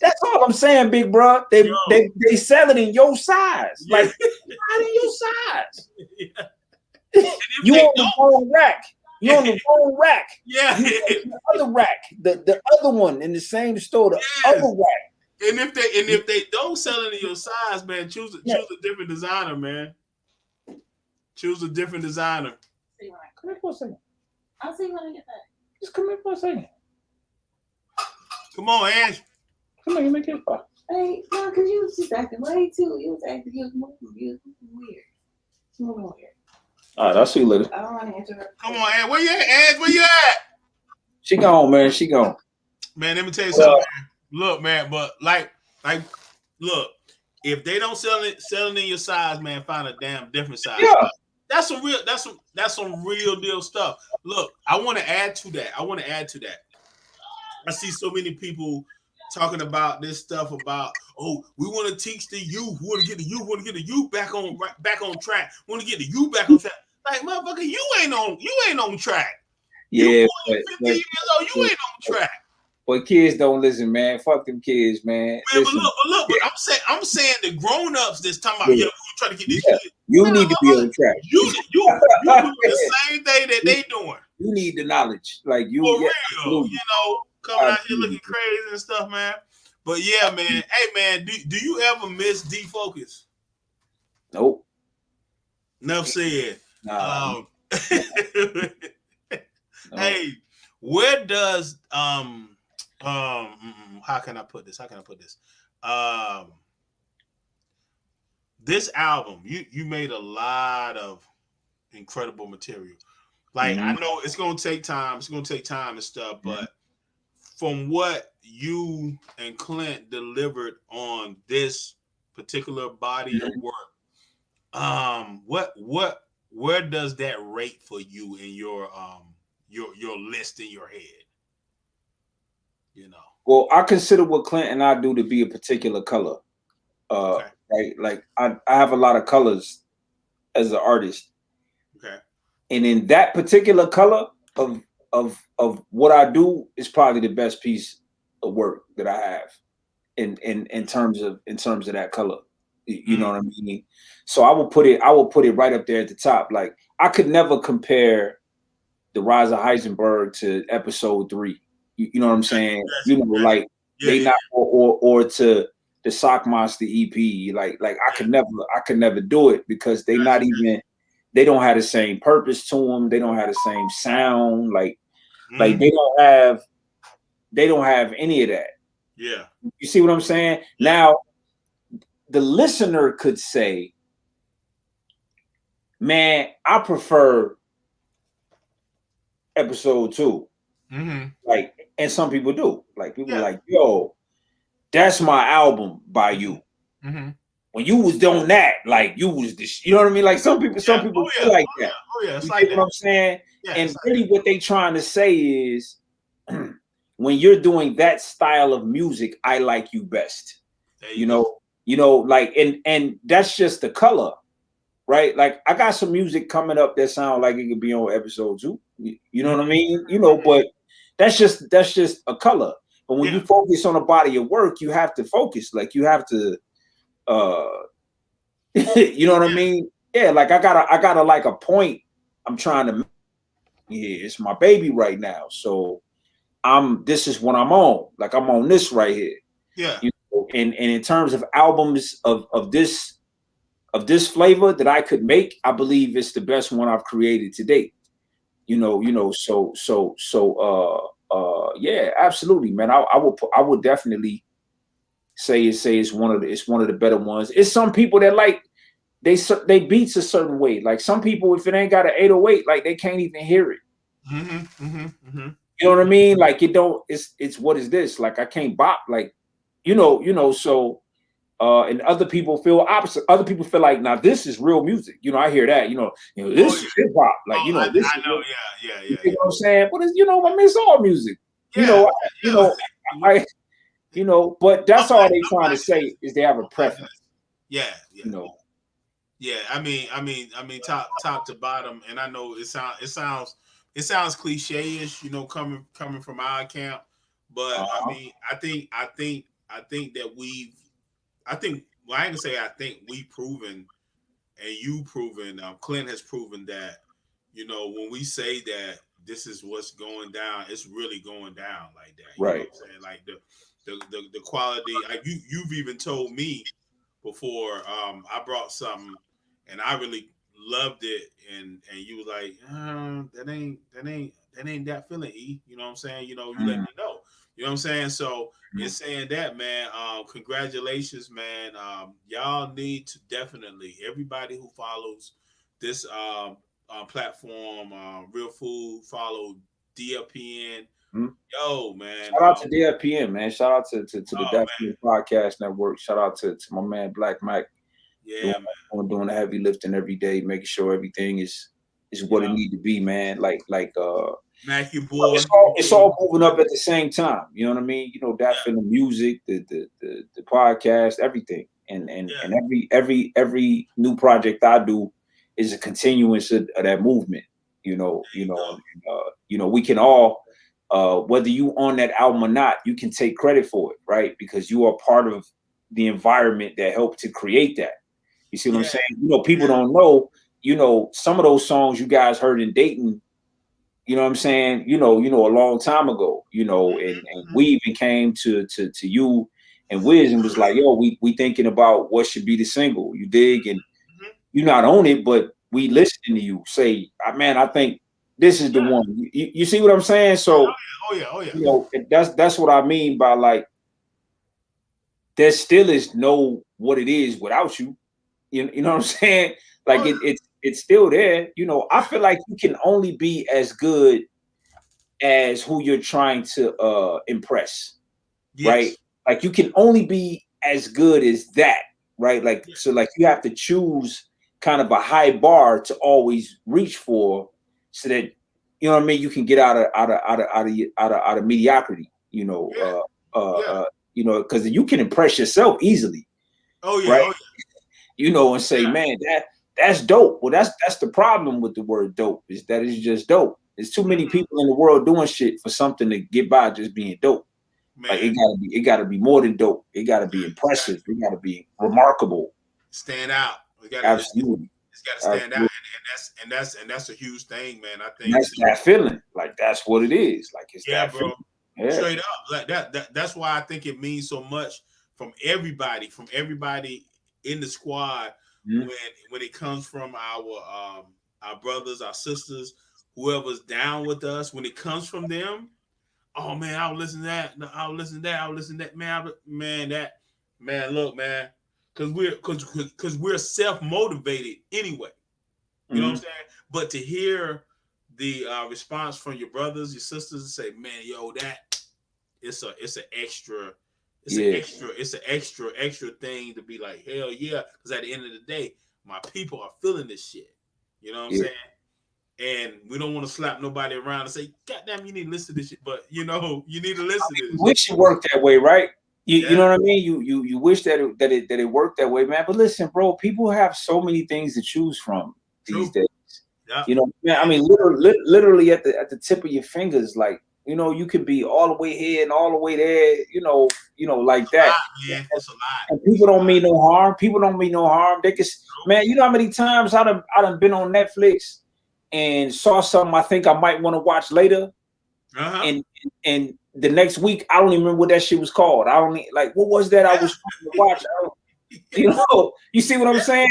that's all I'm saying, big bro. They sell it in your size. Like, not in your size. You on the wrong rack. You on the wrong rack. Yeah. The other rack. The other one in the same store. The other rack. And if they don't sell it in your size, man, choose a different designer, man. Choose a different designer. Come here for a second. I'll see when I get back. Just come here for a second. Come on, Ash. Come on, you make it fun. Hey, no, because you was just acting way too. You was acting, you was moving weird. It's moving weird. All right, I'll see you later. I don't want to answer her. Come on, Ash. Where you at, Ash? Where you at? She gone, man. She gone. Man, let me tell you something, man. Look, man, but like, look, if they don't sell it in your size, man, find a damn different size. Yeah. That's some real deal stuff. Look, I want to add to that. I see so many people talking about this stuff about, oh, we want to teach the youth. We want to get the youth back on track. We want to get the youth back on track. Like, motherfucker, you ain't on track. Yeah, you 50 years old, you ain't on track. But kids don't listen, man. Fuck them kids, man. But I'm saying the grown-ups that's talking about, we're trying to get these kids. You need to be on track. You doing the same thing that they doing. You need the knowledge. Like, you for real, coming out here looking crazy and stuff, man. But yeah, man. Hey, man, do you ever miss defocus? Nope. Enough said. Nah. Hey, where does how can I put this? This album, you made a lot of incredible material. Like, I know it's gonna take time. And stuff, but from what you and Clint delivered on this particular body of work, Where does that rate for you in your list in your head? You know. Well, I consider what Clint and I do to be a particular color. Okay. Right? Like I have a lot of colors as an artist. Okay. And in that particular color of what I do is probably the best piece of work that I have in terms of that color. You know what I mean? So I will put it right up there at the top. Like I could never compare the Rise of Heisenberg to episode 3. You know what I'm saying? You know, like they not or to the Sock Monster EP. Like I could never do it because they not even, they don't have the same purpose to them. They don't have the same sound. Like they don't have any of that. Yeah. You see what I'm saying? Now, the listener could say, man, I prefer episode 2. Like, and some people do. Like people like, yo, that's my album by you. When you was doing that, like you was this, you know what I mean? Like some people feel like that. It's you like know what I'm saying? Yeah, and really what they trying to say is when you're doing that style of music, I like you best. You know, like and that's just the color, right? Like I got some music coming up that sound like it could be on episode 2. You know what I mean? You know, but that's just a color. But when you focus on a body of work, you have to focus. Like you have to you know what I mean? Yeah, like I gotta like a point I'm trying to make. Yeah, it's my baby right now. So this is what I'm on. Like I'm on this right here. Yeah. You know, and in terms of albums of this flavor that I could make, I believe it's the best one I've created to date. You know, so yeah, absolutely, man. I would definitely say it's one of the better ones. It's some people that like they beats a certain way. Like some people, if it ain't got an 808, like they can't even hear it. You know what I mean? Like it don't. It's what is this? Like I can't bop. Like you know. So and other people feel opposite. Other people feel like now this is real music. You know, I hear that. You know this is hip hop. Like you know, this I know. Yeah. You know what I'm saying? But it's, you know, I mean, it's all music. You know, but that's all they trying to say is they have a preference. Yeah. You know. Yeah, I mean, top to bottom, and I know it sounds cliche-ish, you know, coming from our camp, but I mean, I think that well, I ain't gonna say I think we've proven, and you proven, Clint has proven that, you know, when we say that this is what's going down, it's really going down like that. You know what I'm saying? Like the quality. Like you've even told me before, I brought something and I really loved it, and you was like, that ain't that feeling, E. You know what I'm saying? You know, you let me know. You know what I'm saying? So it's saying that, man. Congratulations, man. Y'all need to definitely, everybody who follows this platform, Real+Food, follow DFPN. Yo, man. Shout out to DFPN, man. Shout out to the DFPN Podcast Network. Shout out to my man Black Mike. Yeah, doing the heavy lifting every day, making sure everything is what it need to be, man. Like Mac, you boy. It's all moving up at the same time. You know what I mean? You know, that for the music, the podcast, everything, and every new project I do is a continuance of that movement. You know, we can all, whether you on that album or not, you can take credit for it, right? Because you are part of the environment that helped to create that. You see what I'm saying? You know, people don't know, you know, some of those songs you guys heard in Dayton, you know what I'm saying? You know, a long time ago, you know, and we even came to you and Wiz and was like, yo, we thinking about what should be the single, you dig? And you not on it, but we listening to you say, man, I think this is the one. You see what I'm saying? So, oh yeah. You know, that's what I mean by like, there still is no what it is without you. You know what I'm saying? Like it's still there. You know, I feel like you can only be as good as who you're trying to impress, right? Like you can only be as good as that, right? Like so, like you have to choose kind of a high bar to always reach for, so that you know what I mean. You can get out of mediocrity. You know, you know, because you can impress yourself easily. Oh yeah, right? oh, yeah. You know, and say, man, that's dope. Well, that's the problem with the word dope, is that it's just dope. There's too many people in the world doing shit for something to get by just being dope. Man. Like it gotta be more than dope. It gotta be impressive. It gotta be remarkable. Stand out. Absolutely. It's gotta stand out, and that's a huge thing, man. I think that's that feeling. Like that's what it is. Like it's that bro. Feeling. Yeah. Straight up. Like that's why I think it means so much from everybody in the squad, when it comes from our brothers, our sisters, whoever's down with us, when it comes from them. Oh man, I'll listen to that. I'll listen to that. Man, look, man, because we're self-motivated anyway. You know what I'm saying? But to hear the response from your brothers, your sisters, and say, man, yo, that it's an extra thing to be like, hell yeah, because at the end of the day, my people are feeling this shit. You know what I'm saying? And we don't want to slap nobody around and say, goddamn, you need to listen to this shit. But you know, you need to listen to this. Wish it worked that way, right? You know what I mean? You wish that it worked that way, man. But listen, bro, people have so many things to choose from these days. Yeah. You know, man, I mean, literally at the tip of your fingers, like, you know, you could be all the way here and all the way there, you know, like that. Yeah, it's a lot. And people don't mean no harm. People don't mean no harm. They can, man, you know how many times I done been on Netflix and saw something I think I might want to watch later. And the next week, I don't even remember what that shit was called. I don't like, what was that I was trying to watch? You know, you see what I'm saying?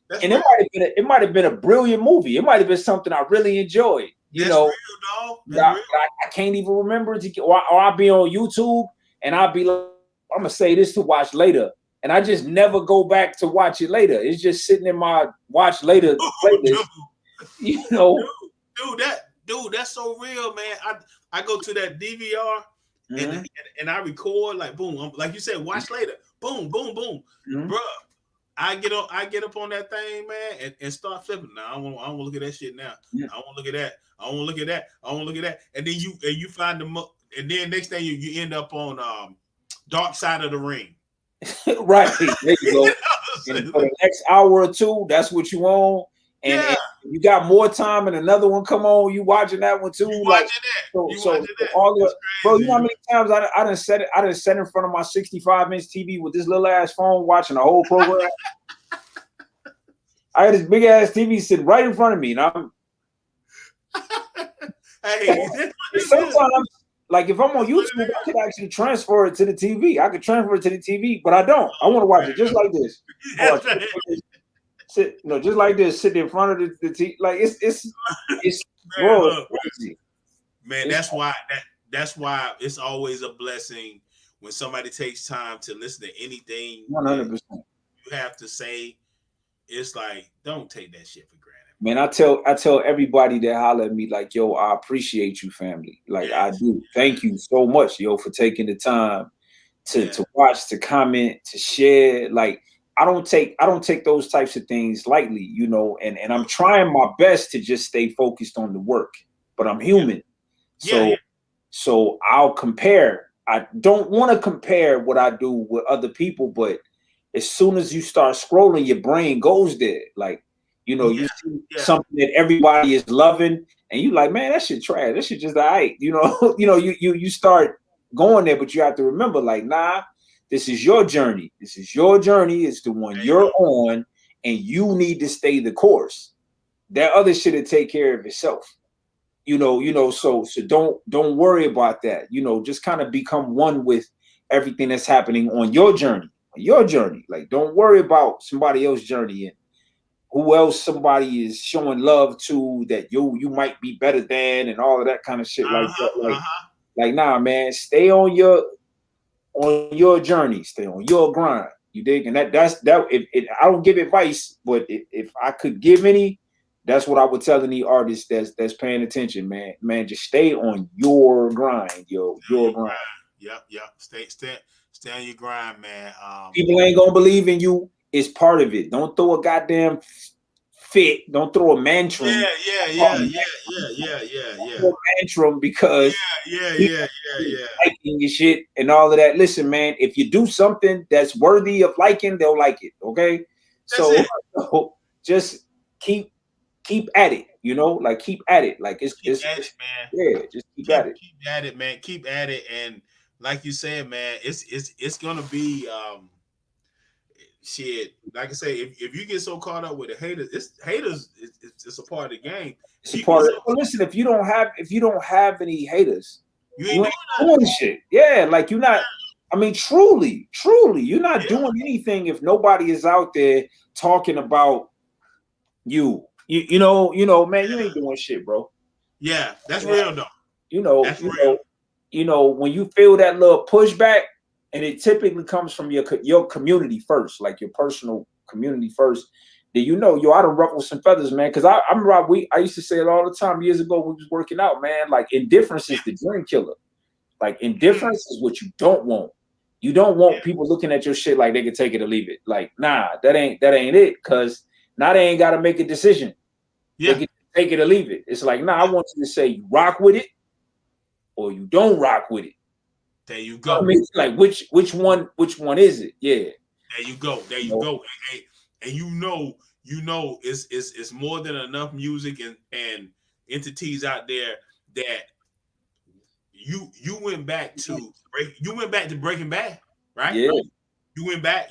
That's and it might have been a brilliant movie. It might have been something I really enjoyed. You know, real, dog. I can't even remember it. Or I'll be on YouTube and I'll be like, I'm gonna say this to watch later, and I just never go back to watch it later. It's just sitting in my watch later playlist. You know, dude, that's so real, man. I go to that DVR and I record, like, boom, like you said, watch later, boom, boom, boom, bro. I get up on that thing, man, and start flipping. Now I don't want to look at that shit now. I want to look at that. I want to look at that. I want to look at that. And then you find and then next thing you end up on Dark Side of the Ring. Right. There you go. And for the next hour or two, that's what you on. And you got more time, and another one come on. You watching that one too? You watching that? All the, bro, you know how many times I done set in front of my 65-inch TV with this little ass phone watching the whole program. I had this big ass TV sitting right in front of me, and I'm. Hey, sometimes, like if I'm on YouTube, I could actually transfer it to the TV. I could transfer it to the TV, but I don't. I want to watch it just like this. Just like this, sit in front of the TV. Like it's bro, it's crazy. Man, that's why it's always a blessing when somebody takes time to listen to anything 100%. You have to say. It's like, don't take that shit for granted. Man, I tell everybody that holler at me, like, yo, I appreciate you, family. Like, I do. Thank you so much, yo, for taking the time to watch, to comment, to share. Like, I don't take those types of things lightly, you know, and I'm trying my best to just stay focused on the work, but I'm human. So I'll compare. I don't want to compare what I do with other people, but as soon as you start scrolling, your brain goes there. Like, you know, you see something that everybody is loving, and you like, man, that shit trash. That shit just all right. You know, you start going there, but you have to remember, like, nah, this is your journey. This is your journey. It's the one you're on, and you need to stay the course. That other shit will take care of itself. You know, so don't worry about that. You know, just kind of become one with everything that's happening on your journey. Like, don't worry about somebody else's journey and who else somebody is showing love to that you might be better than and all of that kind of shit like that. Like, nah, man, stay on your journey, stay on your grind. You dig? And that's I don't give advice, but if I could give any, that's what I would tell any artist that's paying attention, man. Man, just stay on your grind, your grind. Yep. Stay on your grind, man. People ain't gonna believe in you. It's part of it. Don't throw a goddamn fit. Don't throw a mantrum. Throw a tantrum because liking your shit and all of that. Listen, man, if you do something that's worthy of liking, they'll like it. Okay, so just keep at it. You know, like keep at it. Like it's man. Yeah, just keep at it. Keep at it, man. Keep at it, and like you said, man, it's gonna be shit. Like I say, if you get so caught up with the haters, it's a part of the game. It's a part of it. Well, listen, if you don't have any haters, you ain't doing shit. Yeah, like you're not. I mean, truly, you're not doing anything if nobody is out there talking about you. You know, man, you ain't doing shit, bro. Yeah, that's real though. That's real. When you feel that little pushback, and it typically comes from your community first, like your personal community first, then yo, I done ruffled some feathers, man. Because I remember I used to say it all the time years ago when we was working out, man. Like indifference is the dream killer. Like indifference is what you don't want. You don't want people looking at your shit like they can take it or leave it. Like, nah, that ain't it. Because now they ain't got to make a decision. Yeah. They can take it or leave it. It's like, nah, I want you to say you rock with it or you don't rock with it. There you go. I mean, like which one is it? Yeah. There you go. And you know it's more than enough music and entities out there that you went back to Breaking Bad, right? Yeah. You went back.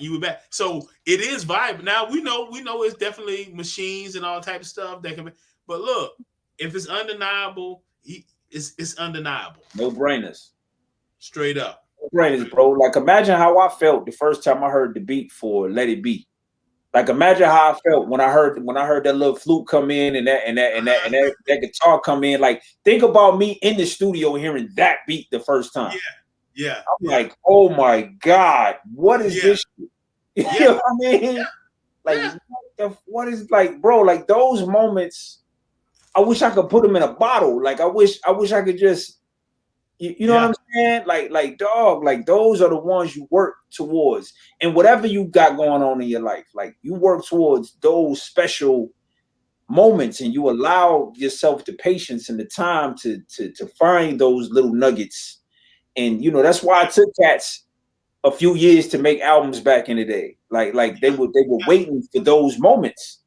So it is vibe. Now we know it's definitely machines and all type of stuff that can be. But look, if it's undeniable, it's undeniable. No brainers. Straight up. No brainers, bro. Like imagine how I felt the first time I heard the beat for Let It Be. Like imagine how I felt when I heard that little flute come in and that guitar come in. Like think about me in the studio hearing that beat the first time. Yeah. I'm like, oh my God, what is this? You know what I mean? Like what is like, bro, like those moments, I wish I could put them in a bottle. Like I wish I could just you know what I'm saying? Like dog, like those are the ones you work towards. And whatever you got going on in your life, like you work towards those special moments and you allow yourself the patience and the time to find those little nuggets. And that's why it took cats a few years to make albums back in the day. Like they were waiting for those moments.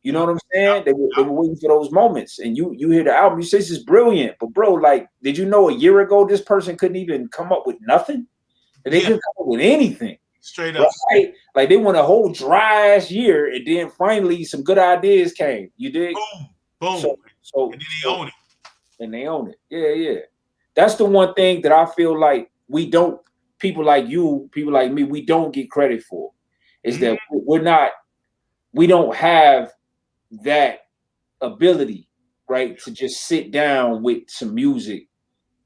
You know what I'm saying? They were waiting for those moments. And you hear the album, you say this is brilliant. But bro, like, did you know a year ago this person couldn't even come up with nothing? They couldn't come up with anything. Straight up. Right? Like they went a whole dry ass year and then finally some good ideas came. You dig? Boom. So and then they own it. And they own it. Yeah. That's the one thing that I feel like people like you, people like me, we don't get credit for. Is that we don't have that ability, right, to just sit down with some music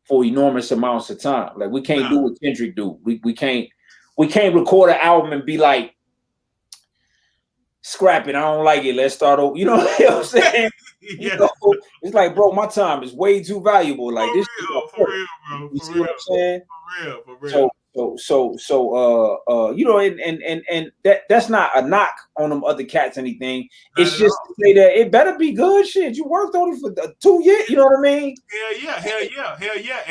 for enormous amounts of time. Like we can't do what Kendrick do. We can't record an album and be like, scrap it, I don't like it, let's start over. You know what I'm saying? It's like, bro, my time is way too valuable. Like this for real, bro. You see what I'm saying? For real. So and that's not a knock on them other cats, anything. It's just to say that it better be good shit. You worked on it for 2 years, you know what I mean? Hell yeah.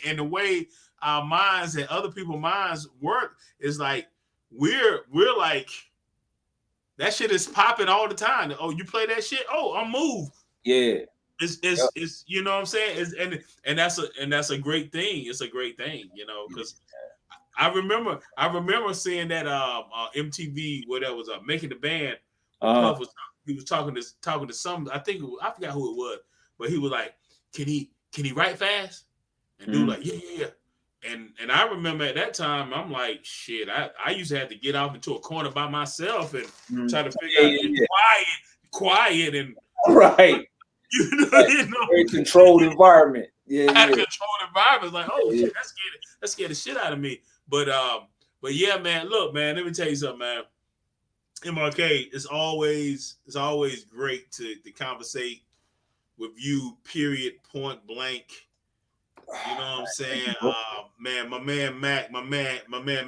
And the way our minds and other people's minds work is like we're like that shit is popping all the time. Oh, you play that shit? Oh, I'm moved. Yeah. It's you know what I'm saying? And that's a great thing. It's a great thing, because I remember seeing that MTV, whatever was Making the Band. Puff he was talking to some, I forgot who it was, but he was like, can he write fast? And dude like, yeah. And I remember at that time, I'm like, shit, I used to have to get off into a corner by myself and try to figure out quiet and right. Very controlled environment. Controlled environment. Like, oh shit, that scared the shit out of me. But yeah, man. Look, man. Let me tell you something, man. MRK, it's always great to conversate with you. Period. Point blank. You know what I'm saying? Man, my man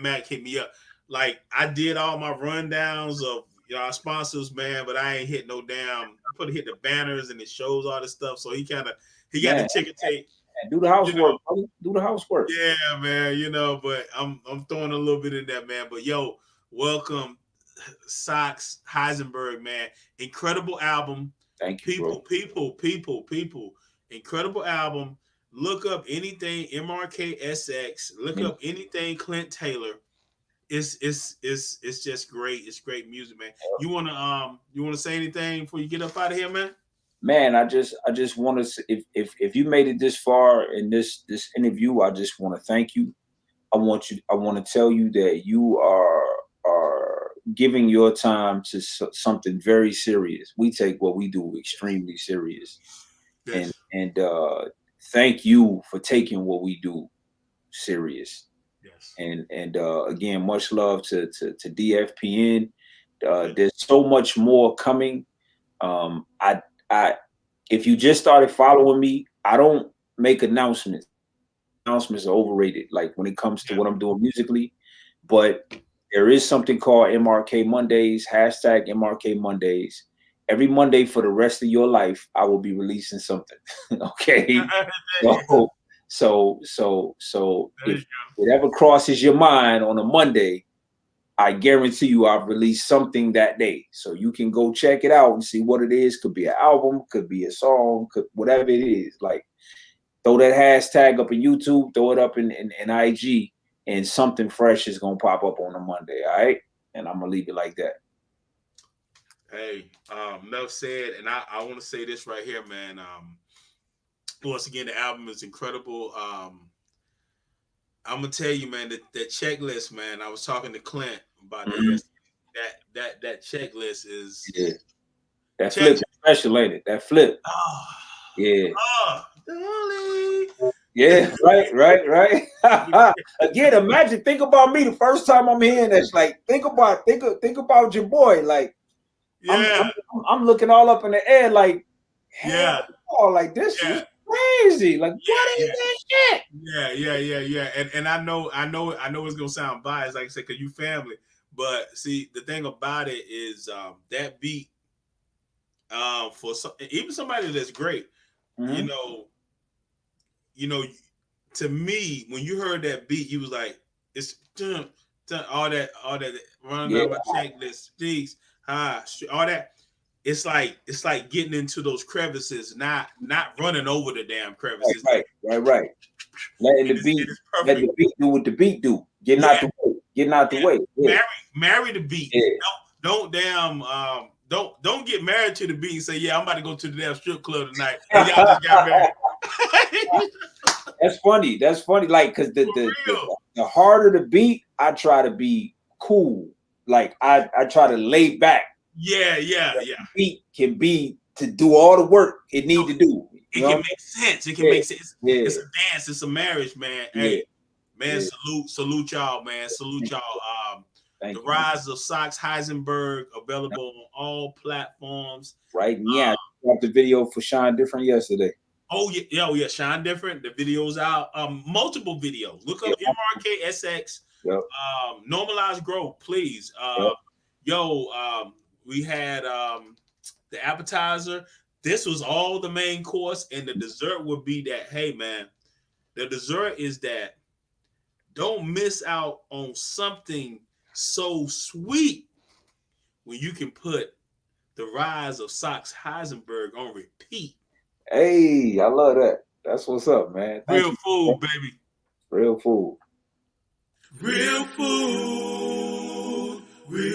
Mac hit me up. Like I did all my rundowns of our sponsors, man. But I ain't hit no damn. Hit the banners and it shows all this stuff. So he got the ticker tape. Do the housework, brother. Do the housework. Yeah, man. But I'm throwing a little bit in that, man. But yo, welcome, SX Heisenberg, man. Incredible album. Thank you, people. Incredible album. Look up anything MRK SX. Look up anything Clint Taylor. It's just great. It's great music, man. You wanna say anything before you get up out of here, man? Man, I just want to, if you made it this far in this interview, I just want to thank you. I want to tell you that you are giving your time to something very serious. We take what we do extremely serious. Yes. And thank you for taking what we do serious. Yes. And again, much love to DFPN. There's so much more coming. If you just started following me, I don't make announcements. Announcements are overrated, like when it comes to what I'm doing musically. But there is something called MRK Mondays, hashtag MRK Mondays. Every Monday for the rest of your life, I will be releasing something. Okay. So if whatever crosses your mind on a Monday, I guarantee you I've released something that day. So you can go check it out and see what it is. Could be an album, could be a song, whatever it is. Like, throw that hashtag up in YouTube, throw it up in IG, and something fresh is going to pop up on a Monday, all right? And I'm going to leave it like that. Hey, enough said. And I want to say this right here, man. Once again, the album is incredible. I'm going to tell you, man, that checklist, man, I was talking to Clint about that checklist is... Yeah. That flip is special, ain't it? That flip. Oh, yeah. Darling. Yeah, right. Again, imagine, think about me the first time I'm hearing this. Like, think about your boy. Like, yeah, I'm looking all up in the air, like, yeah, like this is crazy. Like, what is this shit? Yeah. And I know it's gonna sound biased, like I said, because you family. But see, the thing about it is that beat, for even somebody that's great, you know, to me, when you heard that beat, you was like, it's all that running down my checklist, things, all that. It's like getting into those crevices, not running over the damn crevices. Right. Letting the beat do what the beat do. Getting out the way. Yeah. Marry the beat. Yeah. Don't get married to the beat and say, yeah, I'm about to go to the damn strip club tonight. And y'all just got married. That's funny. Like, because the harder the beat, I try to be cool. Like, I try to lay back. Yeah. The beat can be to do all the work it need to do. It can make sense. It can make sense. It's a dance. It's a marriage, man. Hey, man, salute y'all, man. Salute y'all. The Rise of SX Heisenberg, available on all platforms. Right. Yeah. I dropped the video for Shine Different yesterday. Oh yeah, Shine Different. The video's out. Multiple videos. Look up MRK SX. Yep. Normalize Growth, please. We had the appetizer. This was all the main course, and the dessert would be that. Hey, man, the dessert is that. Don't miss out on something so sweet when you can put the Rise of SX Heisenberg on repeat. Hey, I love that. That's what's up, man. Real food, baby. Real food. Real food.